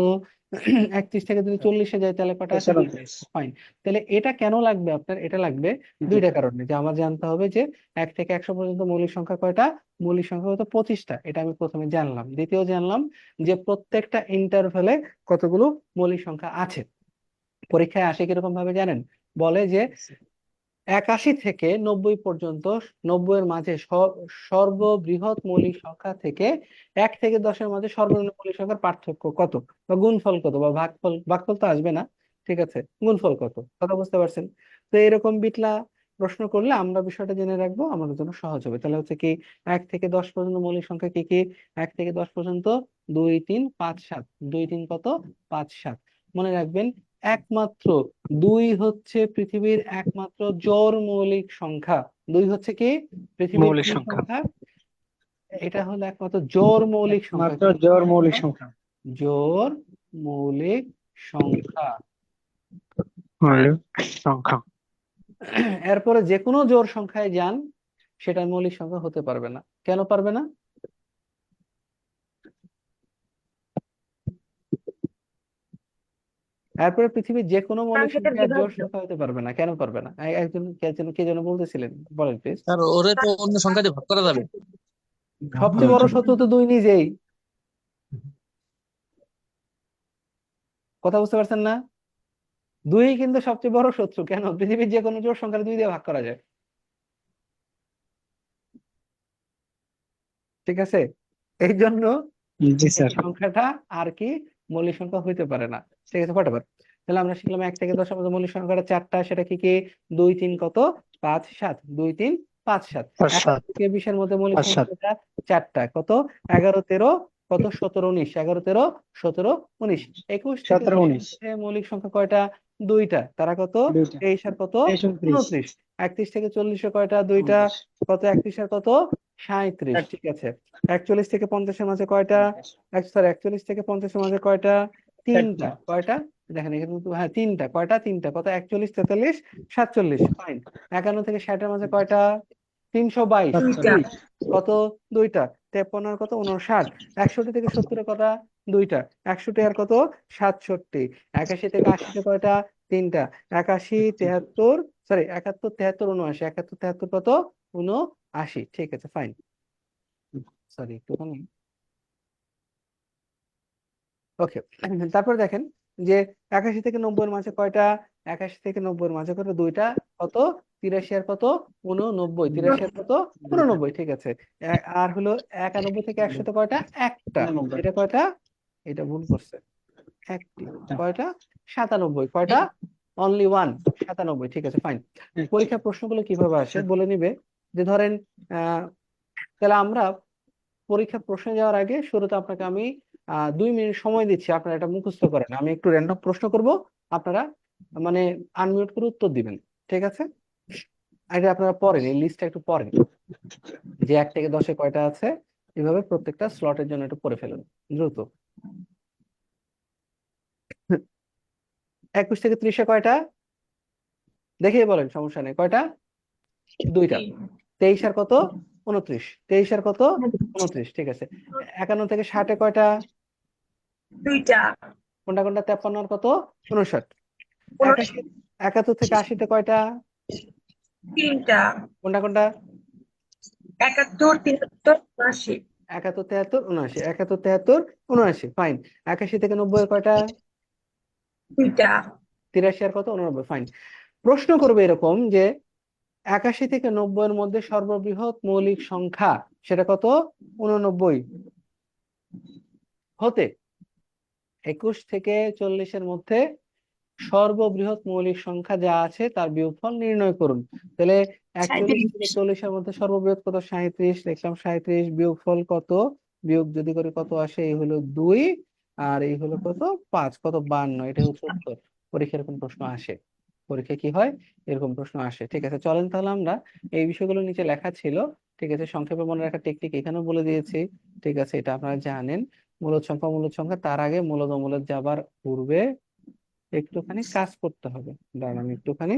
31 থেকে যদি 40-এ যায় তাহলে কয়টা আছে? 2টা। 39। ফাইন। তাহলে এটা কেন লাগবে আপনার? এটা লাগবে জি। দুইটা কারণে, যে আমার জানতে হবে যে 1 থেকে 100 পর্যন্ত মৌলিক সংখ্যা কয়টা। মৌলিক সংখ্যা কত? 25টা, এটা আমি প্রথমে জানলাম। দ্বিতীয় জানলাম যে প্রত্যেকটা ইন্টারভ্যালে কতগুলো মৌলিক সংখ্যা আছে। পরীক্ষায় আসে কিরকম ভাবে জানেন? বলে যে 81 থেকে 90 পর্যন্ত, 90-এর মাঝে সর্ববৃহৎ মৌলিক সংখ্যা থেকে 1 থেকে 10-এর মাঝে সর্বনিম্ন মৌলিক সংখ্যার পার্থক্য কত, বা গুণফল কত, বা ভাগফল, ভাগফল তো আসবে না, ঠিক আছে, গুণফল কত, কথা বুঝতে পারছেন? তো এরকম বিটলা প্রশ্ন করলে আমরা বিষয়টা জেনে রাখবো, আমাদের জন্য সহজ হবে। তাহলে হচ্ছে কি, 1 থেকে 10 পর্যন্ত মৌলিক সংখ্যা কি কি? 1 থেকে 10 পর্যন্ত 2, 3, 5, 7। 2, 3 কত? 5, 7। মনে রাখবেন, একমাত্র 2 হচ্ছে পৃথিবীর একমাত্র জোড় মৌলিক সংখ্যা। 2 হচ্ছে কি পৃথিবীর মৌলিক কি সংখ্যা। সংখ্যা? এটা হলো একমাত্র জোড় মৌলিক সংখ্যা। একমাত্র কি জোড় মৌলিক সংখ্যা? সংখ্যা। জোড় মৌলিক সংখ্যা। মৌলিক সংখ্যা। এরপরে যে কোনো জোড় সংখ্যায় যান, সেটা মৌলিক সংখ্যা হতে পারবে না। কেন পারবে না? এরপরে পৃথিবীর যে কোনো কারণ মৌলিক সেটা সংখ্যা জোড় বিভাজ্য। সংখ্যা হতে পারবে না। কেন পারবে না? একজন কে যেন বলতেছিলেন, বলেন প্লিজ। স্যার ওরে তো অন্য সংখ্যা দিয়ে ভাগ করা যাবে। সবচেয়ে বড় শত্রু তো 2 নিজেই, কথা বুঝতে পারছেন না? 2 কিন্তু সবচেয়ে বড় শত্রু। কেন? পৃথিবীর যে কোনো জোড় সংখ্যা 2 দিয়ে ভাগ করা যায়, ঠিক আছে। এই জন্য জি এই স্যার। সংখ্যাটা আর কি মৌলিক সংখ্যা হইতে পারে না, ঠিক আছে, হোয়াটএভার। তাহলে আমরা শিখলাম 1 থেকে 10 এর মধ্যে মৌলিক সংখ্যাটা 4টা, সেটা কি কি? 2 3 কত? 5 7, 2 3 5 7। 5 1 7 থেকে 20 এর মধ্যে মৌলিক 5 সংখ্যা 7 কয়টা? 4টা, কত? 11 13 কত? 17 19, 11 13 17 19। 21 থেকে 17 30 এর 19 মধ্যে মৌলিক সংখ্যা কয়টা? 2টা, তারা কত? 2টা 23 আর কত? 23 29 29। 31 থেকে 40 এ কয়টা? 2টা, 29 কত? 31 আর কত? 37। ঠিক আছে। 41 থেকে 50 এর মাঝে কয়টা? সরি, 41 থেকে 50 এর মাঝে কয়টা? 3টা। কয়টা? দেখেন এখানে কিন্তু, হ্যাঁ 3টা। কয়টা? 3টা, কত? 41 43 47। ফাইন। 51 থেকে 60 এর মাঝে কয়টা? 322। 2টা। 2, কত? 2টা। 53 আর কত? 59। 61 থেকে 70 এ কটা? 2টা। 61 আর কত? 67। 81 থেকে 80 তে কয়টা? 3টা। 81 73, সরি 71 73 79। 71 73 কত? 79। ঠিক আছে, ফাইন। সরি একটুখানি, ওকে। তারপর দেখেন যে 81 থেকে 90 এর মাঝে কয়টা? 81 থেকে 90 এর মাঝে কত? 2টা, কত? 83 আর কত? 89। 83 আর কত? 89। ঠিক আছে। আর হলো 91 থেকে 100 তে কয়টা? একটা। এটা কয়টা? এটা ভুল করছে, একটি। কয়টা? 97। কয়টা? Only one, 97। ঠিক আছে, ফাইন। পরীক্ষা প্রশ্নগুলো কিভাবে আসে বলে নিবে, যে ধরেন তাহলে আমরা পরীক্ষা প্রশ্নে যাওয়ার আগে শুরুতে আপনাকে আমি 2 মিনিট সময় দিচ্ছি, আপনারা এটা মুখস্থ করেন। আমি একটু র্যান্ডম প্রশ্ন করব, আপনারা মানে আনমিউট করে উত্তর দিবেন। ঠিক আছে? এটা আপনারা পড়েন, এই লিস্টটা একটু পড়েন, যে 1 থেকে 10 এ কয়টা আছে, এভাবে প্রত্যেকটা স্লটের জন্য একটু পড়ে ফেলুন দ্রুত। 21 থেকে 30 এ কয়টা? দেখেই বলেন, সমস্যা নেই। কয়টা? 2টা। 23 আর কত? 29। 23 আর কত? 29। ঠিক আছে। 51 থেকে 60 এ কয়টা? 2টা। কোনটা কোনটা? 53 আর কত? 59। 29। 81, 71 থেকে 80 তে কয়টা? 3টা। কোনটা কোনটা? 71 73 80। 71 73 79। 71 73 79। ফাইন। 81 থেকে 90 এর কয়টা? 2টা। 83 আর কত? 89। ফাইন। প্রশ্ন করবে এরকম যে 81 থেকে 90 এর মধ্যে সর্ববৃহৎ মৌলিক সংখ্যা সেটা কত? 89 হতে 21 থেকে 40 এর মধ্যে সর্ববৃহৎ মৌলিক সংখ্যা যা আছে তার বিয়োগফল নির্ণয় করুন। তাহলে 41 থেকে 40 এর মধ্যে সর্ববৃহৎ কত? 37। লিখলাম 37। বিয়োগফল কত? বিয়োগ যদি করে কত আসে? এই হলো 2, আর এই হলো কত? 5। কত? 52। এটা হচ্ছে উত্তর। পরীক্ষার এরকম প্রশ্ন আসে, পরীক্ষায় কি হয়? এরকম প্রশ্ন আসে। ঠিক আছে, চলেন তাহলে আমরা এই বিষয়গুলো নিচে লেখা ছিল। ঠিক আছে, সংক্ষেপে মনে রাখার টেকনিক এখানেও বলে দিয়েছি। ঠিক আছে, এটা আপনারা জানেন। মূলদ সংখ্যা মূলদ সংখ্যা, তার আগে মূলদ অমূলদ যাবার পূর্বে একটুখানি কাজ করতে হবে। দাঁড়ান, আমি একটুখানি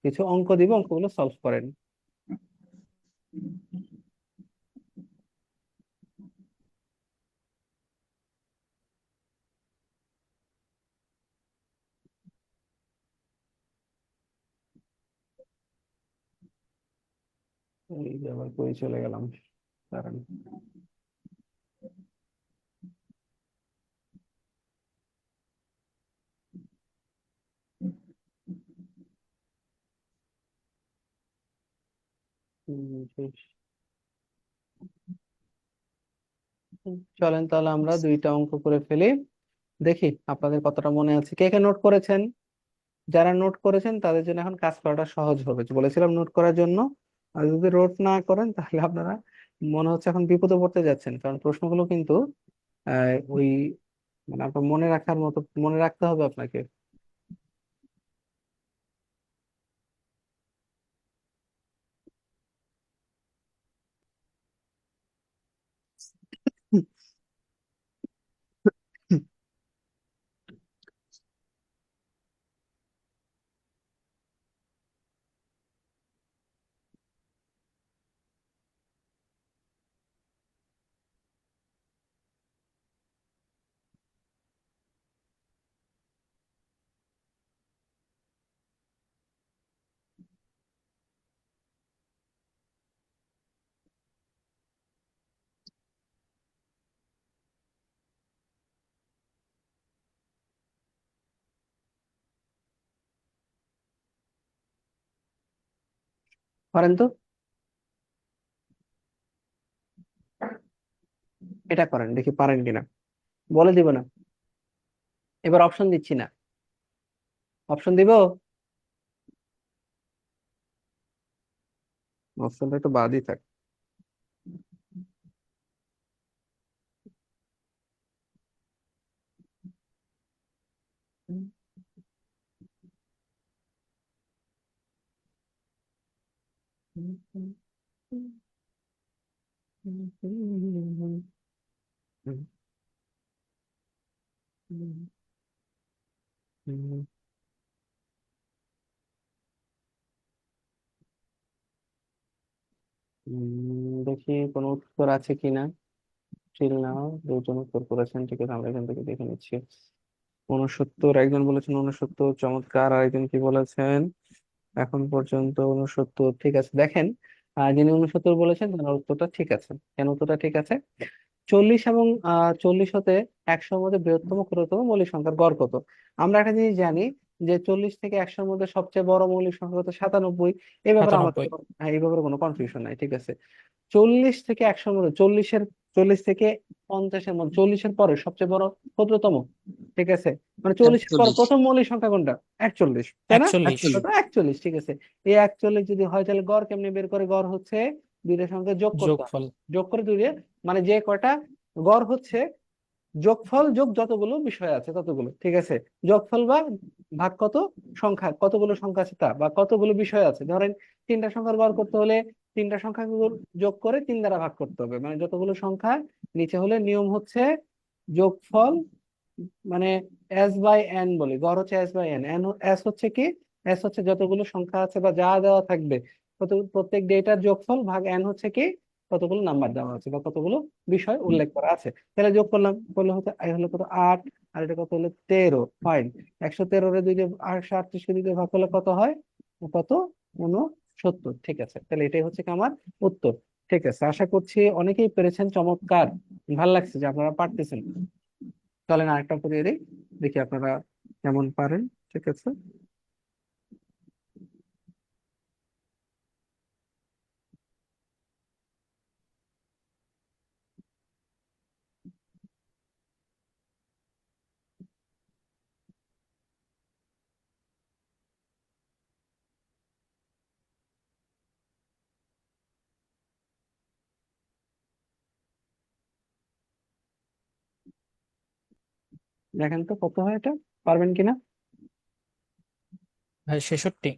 কিছু অঙ্ক দিব, অঙ্কগুলো সলভ করেন। এই যে আবার কই চলে গেলাম, দাঁড়ান। বেশ। চলেন তাহলে আমরা 2টা অঙ্ক করে ফেলি, দেখি আপনাদের কতটা মনে আছে। কে কে নোট করেছেন? যারা নোট করেছেন তাদের জন্য এখন কাজ করাটা সহজ হবে, বলেছিলাম নোট করার জন্য। আর যদি নোট না করেন তাহলে আপনারা মনে হচ্ছে এখন বিপদে পড়তে যাচ্ছেন, কারণ প্রশ্নগুলো কিন্তু ওই মানে আপনার মনে রাখার মতো মনে রাখতে হবে আপনাকে। পারেন তো? এটা করেন, দেখি পারেন কিনা। বলে দিব না, এবার অপশন দিচ্ছি না। অপশন দিব? অপশনটা একটু বাদই থাক। দেখি কোনো উত্তর আছে কিনা। টিল নাও দুজন উত্তর করেছেন, ঠিক আছে, আমরা এখান থেকে দেখে নিচ্ছি। 69, একজন বলেছেন 69, চমৎকার। আরেকজন কি বলেছেন? এখন পর্যন্ত 69, ঠিক আছে। দেখেন, যিনি 69 বলেছেন তার উত্তরটা ঠিক আছে। কেন উত্তরটা ঠিক আছে? 40 এবং 40 হতে 100-র মধ্যে বৃহত্তম ক্ষুদ্রতম মৌলিক সংখ্যার গড় কত? আমরা একটা জিনিস জানি যে 40 থেকে 100-র মধ্যে সবচেয়ে বড় মৌলিক সংখ্যা কত? 97। এই ব্যাপারে আমাদের 97। হ্যাঁ, এই ব্যাপারে কোনো কনফিউশন নাই, ঠিক আছে। 40 থেকে 100-র মধ্যে 40 থেকে 50-এর মধ্যে 40-এর পরে সবচেয়ে বড় ক্ষুদ্রতম, ঠিক আছে। মানে 40-এর পর 41। প্রথম মৌলিক সংখ্যা কোনটা? 41, তাই না? 41। 41, ঠিক আছে। এই 41 যদি হয় তাহলে গড় কেমনে বের করে? গড় হচ্ছে দুইটা সংখ্যা যোগ করতে হবে। যোগফল। যোগ করে দুইটা, মানে যে কয়টা, গড় হচ্ছে যোগফল যোগ যতগুলো বিষয় আছে ততগুলো, ঠিক আছে। যোগফল বা ভাগ কত সংখ্যা, কতগুলো সংখ্যা আছে তা, বা কতগুলো বিষয় আছে। ধরেন 3টা সংখ্যার গড় করতে হলে 3টা সংখ্যা যোগ করে 3 দ্বারা ভাগ করতে হবে, মানে যতগুলো সংখ্যা নিচে হলে নিয়ম হচ্ছে যোগফল, মানে এস বাই এন বলি। গড় হচ্ছে S by N. N S হচ্ছে কি? এস হচ্ছে যতগুলো সংখ্যা আছে বা যা দেওয়া থাকবে প্রত্যেক ডেটার যোগফল, ভাগ এন হচ্ছে কি? কতগুলো নাম্বার দেওয়া আছে বা কতগুলো বিষয় উল্লেখ করা আছে। তাহলে যোগ করলাম, করলে হচ্ছে এই হলো কত? 8। আর এটা কত হলো? 13। ফাইন। 113-রে 2 দিয়ে 138-কে 2 দিয়ে ভাগ করলে কত হয়? কত? 69, ঠিক আছে। তাহলে এটাই হচ্ছে কি আমার উত্তর। ঠিক আছে, আশা করছি অনেকেই পেরেছেন। চমৎকার, ভাল লাগছে যে আপনারা পারতেছেন। চলেন আরেকটা করিয়ে দিই, দেখি আপনারা কেমন পারেন, ঠিক আছে। দেখেন তো কত হয় এটা, পারবেন কিনা। ভাই 66।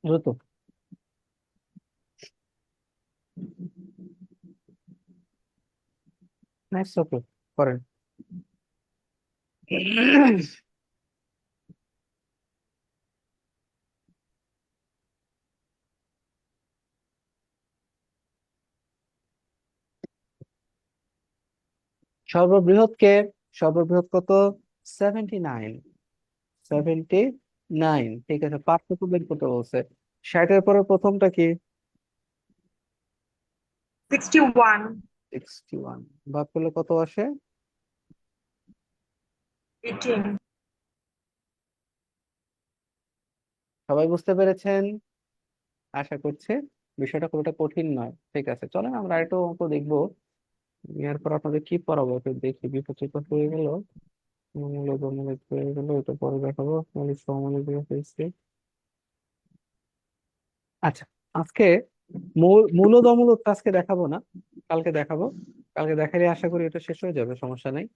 দ্রুত। নাইস, ওকে, করেন। সর্ববৃহৎ কে? সর্ববৃহৎ কত? 79। 79, ঠিক আছে। পার্থক্য বের করতে বলছে। 60-এর পরে প্রথমটা কি? 61। 61 ভাগ করলে কত আসে? 18। সবাই বুঝতে পেরেছেন আশা করছি। বিষয়টা খুব একটা কঠিন নয়, ঠিক আছে। চলেন আমরা আরেকটু অঙ্ক দেখবো। এরপর আপনাদের কি পড়াবো একটু দেখি। বিপরীত হয়ে গেল, মূলদ অমূলদ হয়ে গেল, এটা পরে দেখাবো। মৌলিক সহমৌলিক দিয়ে ফেলছি। আচ্ছা, আজকে মূলদ অমূলদ আজকে দেখাবো না, কালকে দেখাবো। কালকে দেখালে আশা করি এটা শেষ হয়ে যাবে, সমস্যা নেই।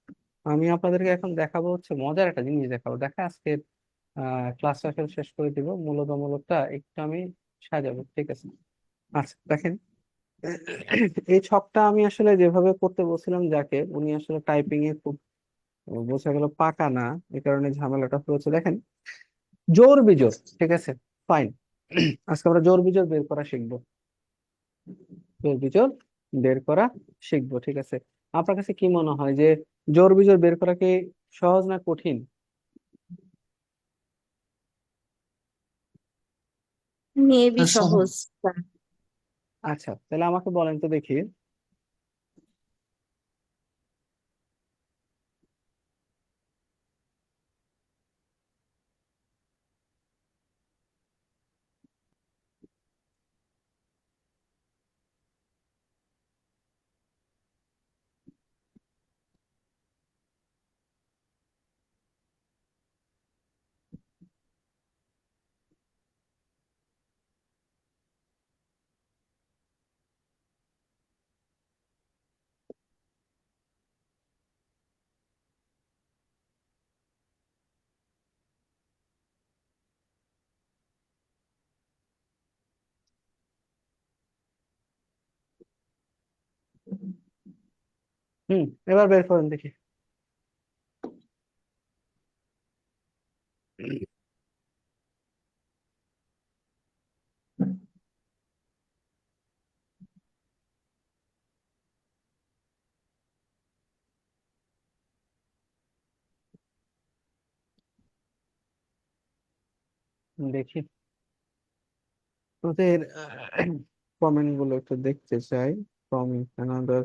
আমি আপনাদেরকে এখন দেখাবো হচ্ছে মজার একটা জিনিস দেখাবো। দেখা আজকে ক্লাসটা আসলে শেষ করে দিব। মূলদ অমূলদটা একটু আমি সাজাবো, ঠিক আছে। আচ্ছা দেখেন, এই ছকটা আমি আসলে যেভাবে করতে বলছিলাম যাকে, উনি আসলে টাইপিং এ খুব বোঝা গেল পাকা না, এই কারণে ঝামেলাটা হয়েছে। দেখেন, জোড় বিজোড়, ঠিক আছে, ফাইন। আজকে আমরা জোড় বিজোড় বের করা শিখবো। জোড় বিজোড় বের করা শিখবো, ঠিক আছে। আপনার কাছে কি মনে হয় যে জোড় বিজোড় বের করা কি সহজ না কঠিন? মেবি সহজ। সহজ। আচ্ছা, তাহলে আমাকে বলেন তো দেখি। হুম, এবার বের করেন দেখি। দেখি ওদের কমেন্ট গুলো একটু দেখতে চাই। From another.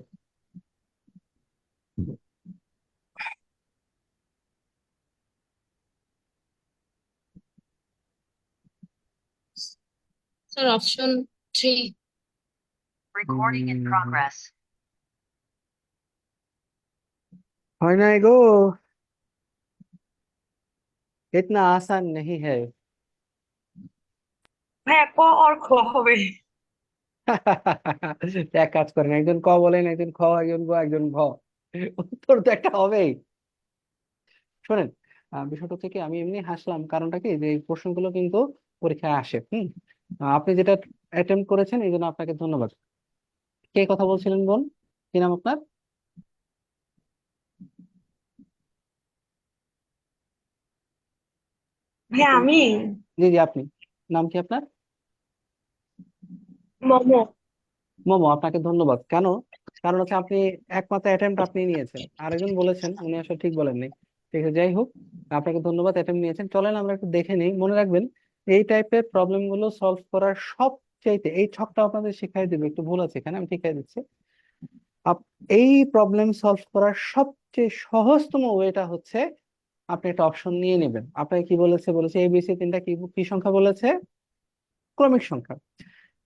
Sir option 3। Recording in progress. হয় নাই গো, इतना आसान नहीं है। হ্যাঁ, ক আর খ হবে। এক কাজ করেন, একজন ক বলেন, একজন খ, একজন গ, একজন ভ। উত্তর তো একটা হবেই। শোনেন, বিষয়টা থেকে আমি এমনি হাসলাম, কারণটা কি যে এই প্রশ্নগুলো কিন্তু পরীক্ষায় আসে। আপনি যেটা অ্যাটেম্প করেছেন এই জন্য আপনাকে ধন্যবাদ। কে কথা বলছিলেন বোন, কি নাম আপনার? হ্যাঁ, আমি জি জি, আপনি, নাম কি আপনার? মোমো। মোমো, আপনাকে ধন্যবাদ। কেন? কারণ হচ্ছে আপনি একমাত্র অ্যাটেম্প্ট আপনি নিয়েছেন, আরেকজন বলেছেন উনি আসলে ঠিক বলেননি। ঠিক আছে, যাই হোক, আপনাকে ধন্যবাদ, অ্যাটেম্প্ট নিয়েছেন। চলেন আমরা একটু দেখে নিই। মনে রাখবেন, এই টাইপের প্রবলেম গুলো সলভ করার সবচাইতে, এই ছকটা আপনাদের শিখাই দিবে, একটু ভুল আছে এখানে, আমি শিখাই দিচ্ছি। এই প্রবলেম সলভ করার সবচেয়ে সহজতম ওয়েটা হচ্ছে আপনি একটা অপশন নিয়ে নেবেন। আপনাকে কি বলেছে? বলেছে এবিসি তিনটা কি কি সংখ্যা বলেছে? ক্রমিক সংখ্যা।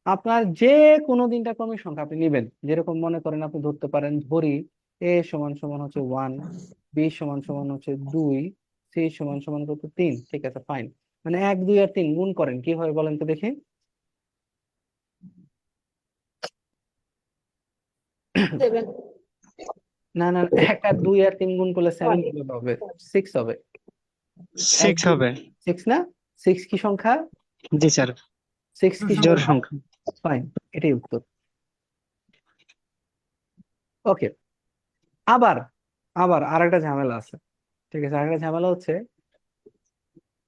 আপনার যে কোনো তিনটা ক্রমিক সংখ্যা আপনি নেবেন। যেরকম মনে করেন, আপনি ধরতে পারেন, ধরি এ সমান সমান হচ্ছে 1, বি সমান সমান হচ্ছে 2, সি সমান সমান কত 3। ঠিক আছে, ফাইন। মানে 1, 2 আর 3 গুণ করেন, কি হয় বলেন তো দেখি। না না, 1 আর 2 আর 3 গুণ করলে 7 কিভাবে হবে? 6 হবে। 6 হবে। 6 না? 6 কি সংখ্যা? জি স্যার, 6 কি জোড় সংখ্যা? সংখ্যা। ফাইন, এটাই উত্তর। ওকে, আবার আবার আরেকটা ঝামেলা আছে। ঠিক আছে, আরেকটা ঝামেলা হচ্ছে,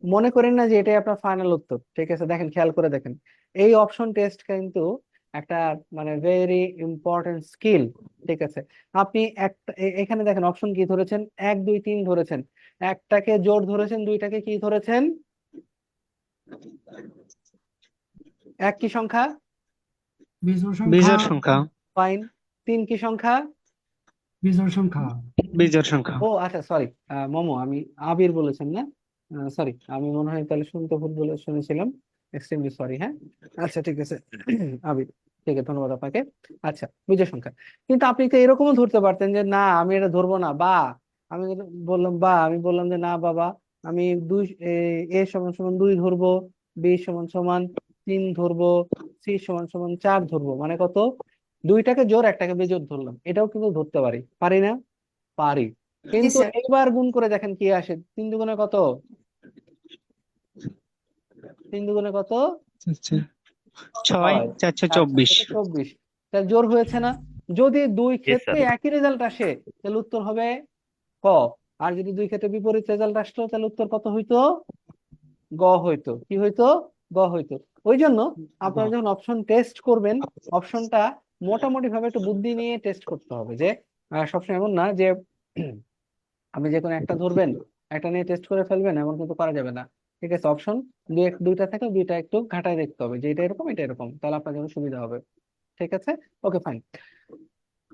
মনে করেন না যে এটাই আপনার ফাইনাল উত্তর। ঠিক আছে, দেখেন, খেয়াল করে দেখেন, এই অপশন টেস্ট কিন্তু একটা মানে ভেরি ইম্পর্টেন্ট স্কিল। ঠিক আছে, আপনি একটা এখানে দেখেন অপশন কি ধরেছেন, 1, 2, 3 ধরেছেন, একটাকে জোড় ধরেছেন, দুইটাকে কি ধরেছেন? এক কি সংখ্যা? বিজোড় সংখ্যা। বিজোড় সংখ্যা। ফাইন। 3 কি সংখ্যা? বিজোড় সংখ্যা। বিজোড় সংখ্যা। ও আচ্ছা, সরি, মোমো, আমি আবির বলেছেন না? সরি, আমি মনে হয় তাহলে শুনতে ভুল বলে শুনেছিলাম। এক্সট্রিমলি সরি, হ্যাঁ। আচ্ছা, ঠিক আছে। আবির, ঠিক আছে, ধন্যবাদ আপনাকে। আচ্ছা, বিজয় সংখ্যা। কিন্তু আপনি তো এরকমও ধরতে পারতেন যে না, আমি এটা ধরবো না, বা আমি বললাম, বা আমি বললাম যে না বাবা, আমি দুই, এ সমান সমান 2 ধরবো, বি সমান সমান 3 ধরবো, সি সমান সমান 4 ধরবো, মানে কত? দুইটাকে জোড়, একটাকে বেজোড় ধরলাম, এটাও কিন্তু ধরতে পারি, পারি না? পারি। জি কিন্তু স্যার। এবার গুণ করে দেখেন কি আসে। 3 দুগুণে কত? 3 দুগুণে কত? আচ্ছা, 6 ছয়। 424। 24। তাহলে জোর হয়েছে না? যদি দুই Yes, ক্ষেত্রে sir. একই রেজাল্ট আসে, তাহলে উত্তর হবে ক। আর যদি দুই ক্ষেত্রে বিপরীত রেজাল্ট আসলো, তাহলে উত্তর কত হইতো? গ হইতো। কি হইতো? গ হইতো। ওই জন্য আপনারা যখন অপশন টেস্ট করবেন, অপশনটা মোটামুটি ভাবে একটু বুদ্ধি নিয়ে টেস্ট করতে হবে। যে সবসময় এমন না যে আপনি যে কোনো একটা ধরবেন, একটা নিয়ে টেস্ট করে ফেলবেন, এমন কিন্তু করা যাবে না। ঠিক আছে, অপশন দুইটা থাকে, দুইটা একটু ঘাটায় দেখতে হবে যে এটা এরকম, এটা এরকম, তাহলে আপনার জন্য সুবিধা হবে। ঠিক আছে, ওকে ফাইন।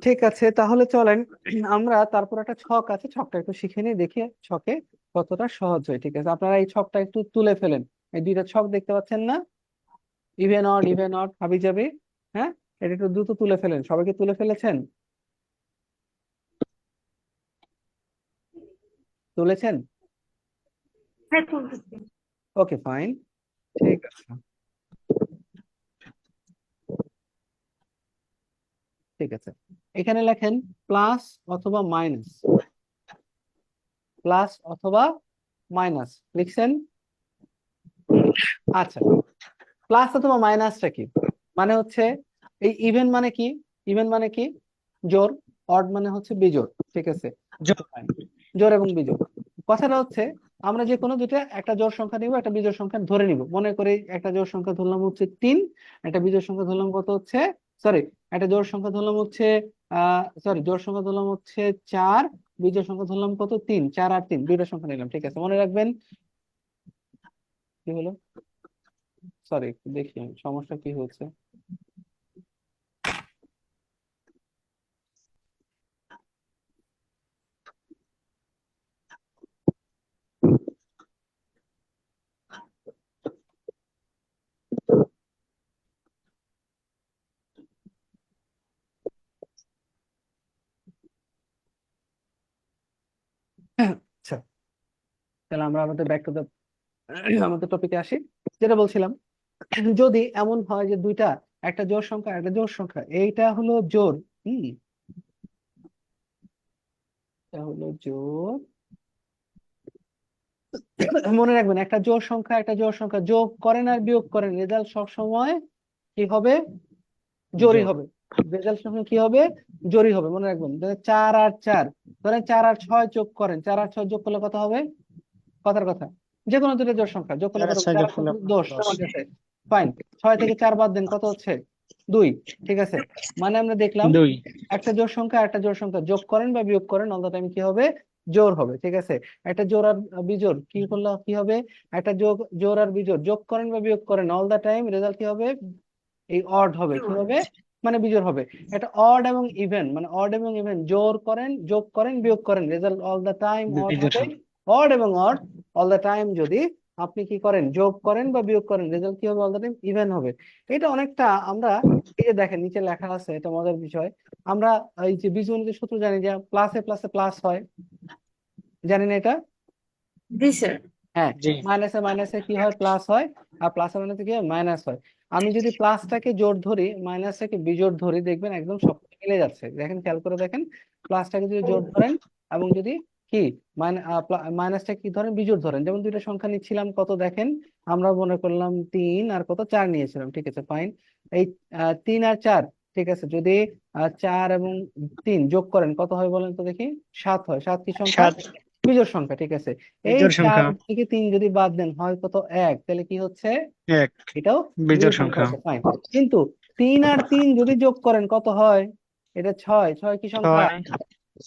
ঠিক আছে, তাহলে চলেন আমরা তারপর একটা ছক আছে, ছকটা একটু শিখে নিই, দেখি ছকে কতটা সহজ হয়। ঠিক আছে, আপনারা এই ছকটা একটু তুলে ফেলেন। এই দুইটা ছক দেখতে পাচ্ছেন না, ইভেন অড হাবি যাবি, হ্যাঁ, এটা একটু দ্রুত তুলে ফেলেন। সবাইকে তুলে ফেলেছেন? তুলেছেন? হ্যাঁ তুলতেছি। ওকে ফাইন, ঠিক আছে, ঠিক আছে। এখানে লেখেন প্লাস অথবা মাইনাস, প্লাস অথবা মাইনাস লিখছেন? আচ্ছা, প্লাস অথবা মাইনাসটা কি? মানে হচ্ছে এই ইভেন মানে কি? ইভেন মানে কি? জোড়। অড মানে হচ্ছে বিজোড়। ঠিক আছে, জোড় এবং বিজোড়। কথাটা হচ্ছে আমরা যে কোনো দুইটা একটা জোড় সংখ্যা নিব, একটা বিজোড় সংখ্যা ধরে নিব। মনে করি একটা জোড় সংখ্যা ধরলাম হচ্ছে 3, একটা বিজোড় সংখ্যা ধরলাম কত হচ্ছে, সরি, একটা জোড় সংখ্যা ধরলাম হচ্ছে জোড় সংখ্যা ধরলাম হচ্ছে 4, বিজোড় সংখ্যা ধরলাম কত 3, 4 আর 3 দুইটা সংখ্যা নিলাম। ঠিক আছে, মনে রাখবেন। কি হলো? সরি, দেখি আমি সমস্যা কি হয়েছে। আচ্ছা, তাহলে আমরা আমাদের ব্যাক টু দ্য আমাদের টপিকে আসি। যেটা বলছিলাম, যদি এমন হয় যে দুইটা, একটা জোড় সংখ্যা একটা জোড় সংখ্যা, এইটা হলো জোড়, এটা হলো জোড়। মনে রাখবেন, একটা জোড় সংখ্যা একটা জোড় সংখ্যা যোগ করেন আর বিয়োগ করেন, রেজাল্ট সব সময় কি হবে? জোড়ই হবে। রেজাল্ট সবসময় কি হবে? জোড়ই হবে, মনে রাখবেন। ধরেন 4 আর 4, ধরেন 4 আর 6 যোগ করেন, 4 আর 6 যোগ করলে কত হবে? কথার কথা, যে কোনো দুটো জোড় সংখ্যা যোগ করলে 4 কত? আর 6 4 যোগ আর করলে 10। 10। ঠিক আছে, ফাইন। 6 থেকে 4 বাদ দেন, কত হচ্ছে? 2। ঠিক আছে, মানে আমরা দেখলাম 2। একটা জোড় সংখ্যা একটা জোড় সংখ্যা যোগ করেন বা বিয়োগ করেন, অল দ্য টাইম কি হবে? জোড় হবে। ঠিক আছে, একটা জোড় আর বিজোড় কি করলে কি হবে? একটা জোড় আর বিজোড় যোগ করেন বা বিয়োগ করেন, অল দ্য টাইম রেজাল্ট কি হবে? এই অড হবে। কি হবে? মানে বিজোড় হবে। এটা অড এবং ইভেন, মানে অড এবং ইভেন জোড় করেন, যোগ করেন, বিয়োগ করেন, result all the time odd বিজোড় হবে। সংখ্যা। অড এবং অড অল দ্য টাইম যদি আপনি কি করেন? যোগ করেন বা বিয়োগ করেন, রেজাল্ট কি হবে? অল দ্য টাইম ইভেন হবে। এটা অনেকটা আমরা, এই যে দেখেন নিচে লেখা আছে, এটা মজার বিষয়। আমরা এই যে বীজগণিতের সূত্র জানি যে প্লাসে প্লাসে প্লাস হয়, জানি না এটা? জি স্যার। হ্যাঁ, জি। মাইনাসে মাইনাসে কি হয়? প্লাস হয়। আর প্লাসে মাইনাসে কি হয়? মাইনাস হয়। আমি যদি প্লাসটাকে জোড় ধরি, মাইনাসটাকে বিজোড় ধরি, দেখবেন একদম সব মিলে যাচ্ছে। দেখেন, খেয়াল করে দেখেন, প্লাসটাকে যদি জোড় ধরেন এবং যদি কি মাইনাসটা কি ধরেন? বিজোড় ধরেন। যেমন দুইটা সংখ্যা নিচ্ছিলাম, কত দেখেন, আমরা মনে করলাম 3 আর কত 4 নিয়েছিলাম। ঠিক আছে, ফাইন। এই 3 আর 4, ঠিক আছে, যদি 4 এবং 3 যোগ করেন কত হয় বলেন তো দেখি? 7 হয়। 7 কি সংখ্যা? 7 বিজোড় সংখ্যা। ঠিক আছে, এই বিজোড় 4 সংখ্যা। থেকে 3 যদি বাদ দেন হয় কত? 1। তাহলে কি হচ্ছে? 1 এটাও বিজোড় বিজোড় সংখ্যা সংখ্যা। হচ্ছে, ফাইন। কিন্তু 3 আর 3 যদি যোগ করেন কত হয়? এটা 6। 6 কি সংখ্যা? 6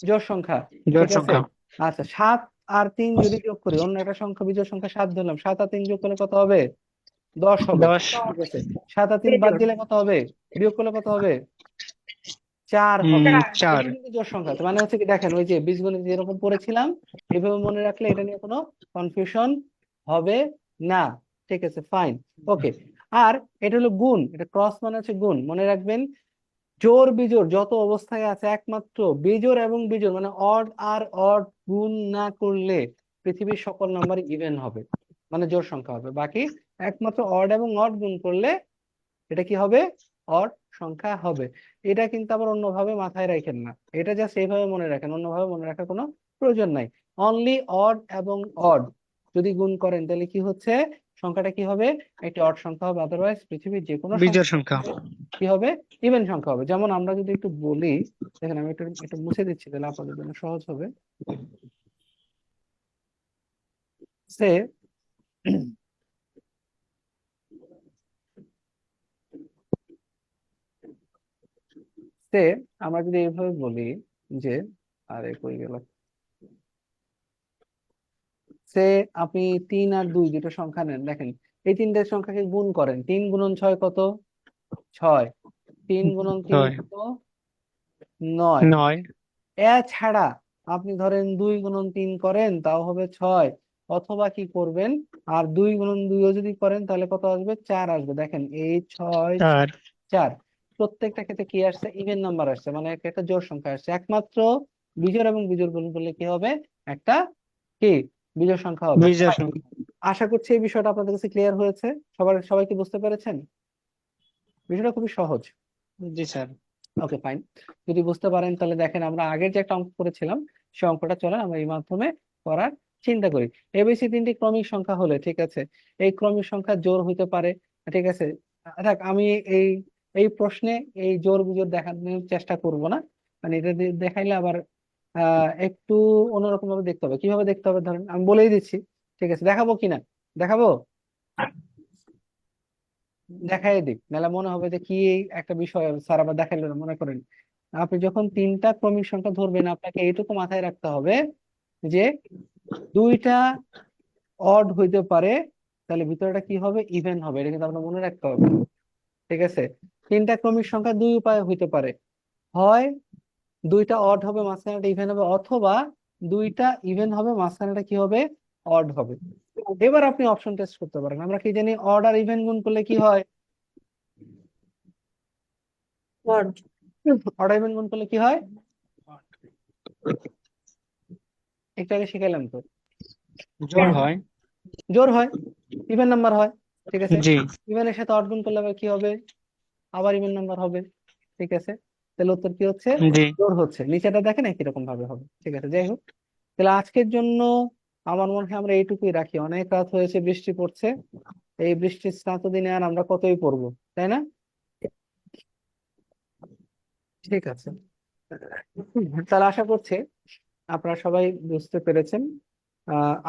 জোড় সংখ্যা। জোড় ঠিক আছে, সংখ্যা। আচ্ছা, 7 আর 3 যদি যোগ করি, অন্য একটা সংখ্যা বিজোড় সংখ্যা 7 ধরলাম, 7 আর 3 যোগ করলে কত হবে? 10 হবে। 10 ঠিক আছে, 7 আর 3 বাদ দিলে কত হবে? বিয়োগ করলে কত হবে? 4 হবে। 4 এটা কিন্তু জোড় সংখ্যা। মানে হচ্ছে কি, দেখেন ওই যে বীজগণিত যেরকম পড়েছিলাম, এভাবে মনে রাখলে এটা নিয়ে কোনো কনফিউশন হবে না। ঠিক আছে, ফাইন, ওকে। আর এটা হলো গুণ, এটা ক্রস মানে হচ্ছে গুণ। মনে রাখবেন, জোড় বিজোড় যত অবস্থায় আছে, একমাত্র বিজোড় এবং বিজোড় মানে অড আর অড গুণ না করলে পৃথিবীর সকল নাম্বার ইভেন হবে, মানে জোড় সংখ্যা হবে। বাকি একমাত্র অড এবং অড গুণ করলে এটা কি হবে? অড সংখ্যা হবে। এটা কিন্তু আবার অন্যভাবে মাথায় রাখেন না, এটা জাস্ট এইভাবে মনে রাখেন, অন্যভাবে মনে রাখার কোনো প্রয়োজন নাই। অনলি অড এবং অড যদি গুণ করেন, তাহলে কি হচ্ছে? সংখ্যাটা কি হবে? একটি অড সংখ্যা হবে। আদারওয়াইজ পৃথিবীর যে কোনো বিজোড় সংখ্যা সংখ্যা। কি হবে? ইভেন সংখ্যা হবে। যেমন আমরা যদি একটু বলি, দেখেন আমি একটু একটু মুছে দিচ্ছি, তাহলে আপনাদের জন্য সহজ হবে। সে সে আমরা যদি এইভাবে বলি যে, আরে কই গেল, সে আপনি 3 আর 2 দুটো সংখ্যা নেন, দেখেন এই তিনটে সংখ্যাকে গুণ করেন, 3 গুণন 6 কত? 6। 3 × 3 ছয় কত? 9। 9 এছাড়া আপনি ধরেন 2 × 3 করেন তাও হবে 6, অথবা কি করবেন, আর 2 × 2 যদি করেন তাহলে কত আসবে? 4 আসবে। দেখেন এই 6 4 4 প্রত্যেকটা ক্ষেত্রে কি আসছে? ইভেন নাম্বার আসছে, মানে একটা জোড় সংখ্যা আসছে। একমাত্র বিজোড় এবং বিজোড় গুণ করলে কি হবে? একটা কি বিজোড় সংখ্যা হবে। বিজোড় Fine. সংখ্যা। আশা করছি এই বিষয়টা আপনাদের কাছে ক্লিয়ার হয়েছে। সবাই কি বুঝতে পেরেছেন? বিষয়টা খুবই সহজ। জি স্যার। ওকে, ফাইন। যদি বুঝতে পারেন তাহলে দেখেন আমরা আগের যে একটা অঙ্ক করেছিলাম সেই অঙ্কটা চলেন আমরা এই মাধ্যমে করার চিন্তা করি। এবিসি 3টি ক্রমিক সংখ্যা হলে, ঠিক আছে, এই ক্রমিক সংখ্যা জোড় হইতে পারে, ঠিক আছে। দেখ আমি এই এই প্রশ্নে এই জোড় বিজোড় দেখানোর চেষ্টা করব না, মানে এটা দেখাইলে আবার একটু অন্যরকম ভাবে দেখতে হবে। কিভাবে দেখতে হবে ধরেন আমি বলেই দিচ্ছি, ঠিক আছে। দেখাবো কিনা? দেখাবো, দেখাই দিক, নাহলে মনে হবে যে কি একটা বিষয় স্যার আবার দেখাইলো না, মনে করেন। আপনি যখন 3টা ক্রমিক সংখ্যা ধরবেন আপনাকে এইটুকু মাথায় রাখতে হবে যে 2টা অড হইতে পারে, তাহলে ভিতরটা কি হবে? ইভেন হবে। এটা কিন্তু আপনার মনে রাখতে হবে, ঠিক আছে। 3টা ক্রমিক সংখ্যা 2 উপায়ে হইতে পারে, হয় 2টা অড হবে মাঝখানেটা ইভেন হবে, অথবা 2টা ইভেন হবে মাঝখানেটা কি হবে? অড হবে। এবার আপনি অপশন টেস্ট করতে পারেন। আমরা কি জানি অড আর ইভেন গুণ করলে কি হয়? Word. অড ইভেন গুণ করলে কি হয়? একটু আগে শিখাইলাম তো, জোড় হয়। জোড় হয়, ইভেন নাম্বার হয়, ঠিক আছে। জি ইভেনের সাথে অড গুণ করলে আবার কি হবে? আবার ইভেন নাম্বার হবে, ঠিক আছে। তাহলে উত্তর কি হচ্ছে? জি জোড় হচ্ছে। নিচেটা দেখেন একই রকম ভাবে হবে, ঠিক আছে। যাই হোক, তাহলে আজকের জন্য আমার মনে হয় আমরা এইটুকুই রাখি। অনেক রাত হয়েছে, বৃষ্টি পড়ছে। এই বৃষ্টির স্নাত দিনে আর আমরা কতই পড়বো, তাই না? ঠিক আছে, তাহলে আশা করছি আপনারা সবাই বুঝতে পেরেছেন।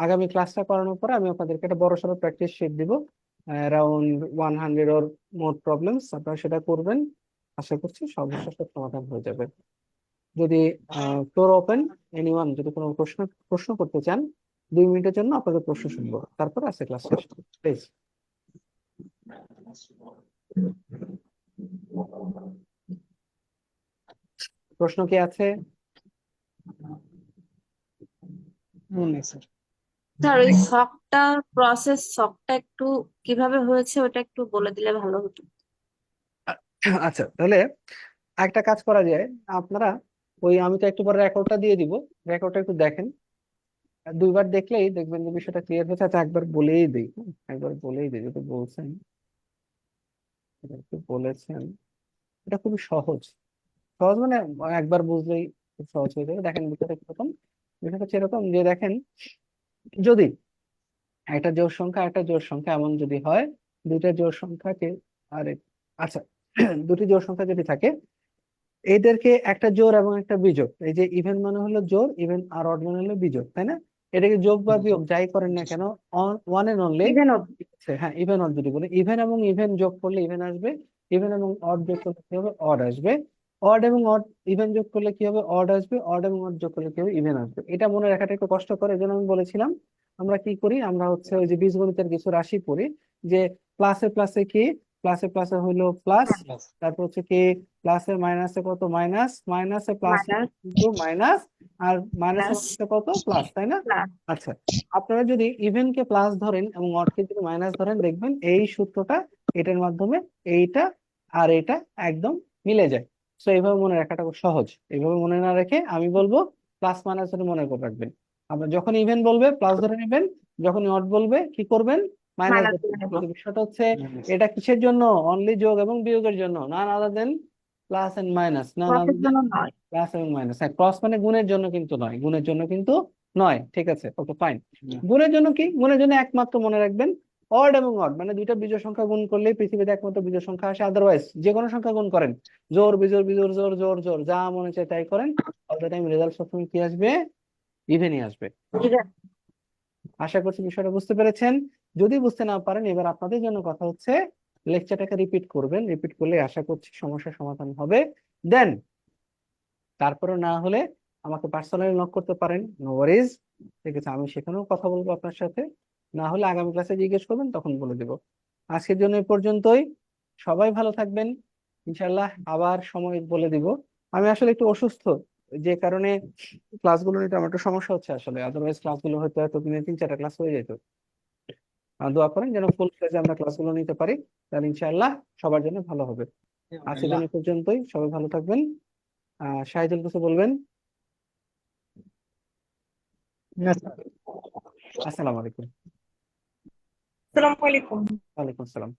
আগামী ক্লাসটা করানোর পরে আমি আপনাদেরকে একটা বড়সড় প্র্যাকটিস শিট দিব, অ্যারাউন্ড 100 অর মোর প্রবলেমস। আপনারা সেটা করবেন, আশা করছি সমস্যার সব সমাধান হয়ে যাবে। যদি ফ্লোর ওপেন, এনিওয়ান যদি কোনো প্রশ্ন প্রশ্ন করতে চান, 2 মিনিটের জন্য আপনাদের প্রশ্ন শুনবো, তারপর আছে ক্লাস শেষ, প্লিজ। প্রশ্ন কি আছে? স্যার। স্যার ওই শখটা একটু কিভাবে হয়েছে ওটা একটু বলে দিলে ভালো হতো। আচ্ছা, তাহলে একটা কাজ করা যায়। আপনারা ওই, আমি তো একটু পরে রেকর্ডটা দিয়ে দিব, রেকর্ডটা একটু দেখেন। 2বার দেখলেই দেখবেন যে বিষয়টা ক্লিয়ার হয়েছে। আচ্ছা, একবার বলেই দিই, একবার বলেই দিই, যেটা বলছেন, এটা একটু বলেছেন। এটা খুবই সহজ, সহজ মানে একবার বুঝলেই খুব সহজ হয়ে যাবে। দেখেন বিষয়টা কিরকম। বিষয়টা হচ্ছে এরকম যে দেখেন, যদি একটা জোড় সংখ্যা একটা জোড় সংখ্যা এমন যদি হয়, দুইটা জোড় সংখ্যাকে, আরে আচ্ছা, দুটি জোড় সংখ্যা যদি থাকে, এদেরকে একটা জোড় এবং একটা বিজোড়, এই যে ইভেন মানে হলো জোড়, ইভেন আর অড মানে হলো বিজোড়, তাই না? এটাকে যোগ বা বিয়োগ যাই করেন না কেন, one and only, even of. হ্যাঁ ইভেন অড যদি বলি, ইভেন এবং ইভেন যোগ করলে ইভেন আসবে, ইভেন এবং অড যোগ করলে কি হবে? অড আসবে। অড এবং অড ইভেন যোগ করলে কি হবে? অড আসবে। অড এবং অড যোগ করলে কি হবে? ইভেন আসবে। এটা মনে রাখাটা একটু কষ্ট করে, এই জন্য আমি বলেছিলাম আমরা কি করি, আমরা হচ্ছে ওই যে বীজগণিতের কিছু রাশি পড়ি, যে প্লাসে প্লাসে কি, প্লাসে প্লাসে হইলো প্লাস, তারপর হচ্ছে কি প্লাসে মাইনাসে কত? মাইনাস, মাইনাসে প্লাস মাইনাস কিন্তু মাইনাস, আর মাইনাসে প্লাস কত? প্লাস, তাই না? প্লাস। আচ্ছা, আপনারা যদি ইভেন কে প্লাস ধরেন এবং অড কে যদি মাইনাস ধরেন, দেখবেন এই সূত্রটা, এটার মাধ্যমে এইটা আর এটা একদম মিলে যায়। তো এইভাবে মনে রাখাটা খুব সহজ। এইভাবে মনে না রেখে আমি বলবো প্লাস মাইনাস ধরে মনে করে রাখবেন। আপনার যখন ইভেন বলবে প্লাস ধরে নেবেন, যখন অড বলবে কি করবেন? মাইনাস মাইনাস ধরে নেবেন। নেব। কিন্তু বিষয়টা হচ্ছে এটা কিসের জন্য? অনলি যোগ এবং বিয়োগের জন্য, না আলাদা দেন প্লাস এন্ড মাইনাস, না ক্রসের জন্য নয়। প্লাস এবং মাইনাস। হ্যাঁ, ক্রস মানে গুণের জন্য কিন্তু নয়, গুণের জন্য কিন্তু নয়, ঠিক আছে। ওকে, ফাইন। গুণের জন্য কি? গুণের জন্য একমাত্র মনে রাখবেন অড এবং অড মানে দুইটা বিজোড় সংখ্যা গুণ করলেই পৃথিবীতে একমাত্র বিজোড় সংখ্যা আসে। আদারওয়াইজ যে কোনো সংখ্যা গুণ করেন, জোর বিজোড় বিজোড় জোর জোর জোর যা মনে চায় তাই করেন, অল দ্য টাইম রেজাল্ট সবসময় কি আসবে? ইভেনই আসবে। ইভেন। আশা করছি বিষয়টা বুঝতে পেরেছেন। যদি বুঝতে না পারেন, এবার আপনাদের জন্য কথা হচ্ছে লেকচারটাকে রিপিট করবেন। রিপিট করলে আশা করছি সমস্যার সমাধান হবে। দেন তারপরে না হলে আমাকে পার্সোনালি নক করতে পারেন, নো ওয়ারিজ, ঠিক আছে। আমি সেখানেও কথা বলবো আপনার সাথে। না হলে আগামী ক্লাসে জিজ্ঞেস করবেন, তখন বলে দেব। আজকের জন্য এই পর্যন্তই। সবাই ভালো থাকবেন, ইনশাল্লাহ আবার সময় বলে দিব। আমি আসলে একটু অসুস্থ, যে কারণে ক্লাসগুলো নিতে আমার একটু সমস্যা হচ্ছে আসলে, আদারওয়াইজ ক্লাসগুলো হয়তো এতদিনে 3-4টা ক্লাস হয়ে যেত। দোয়া করেন যেন ফুল ফ্লেজে আমরা ক্লাসগুলো নিতে পারি, তাহলে ইনশাআল্লাহ সবার জন্য ভালো হবে। আজকের জন্য এ পর্যন্তই, সবাই ভালো থাকবেন। শাহিদুল কিছু বলবেন? না স্যার। আসসালামু আলাইকুম। আসসালামু আলাইকুম। ওয়ালাইকুম আসসালাম।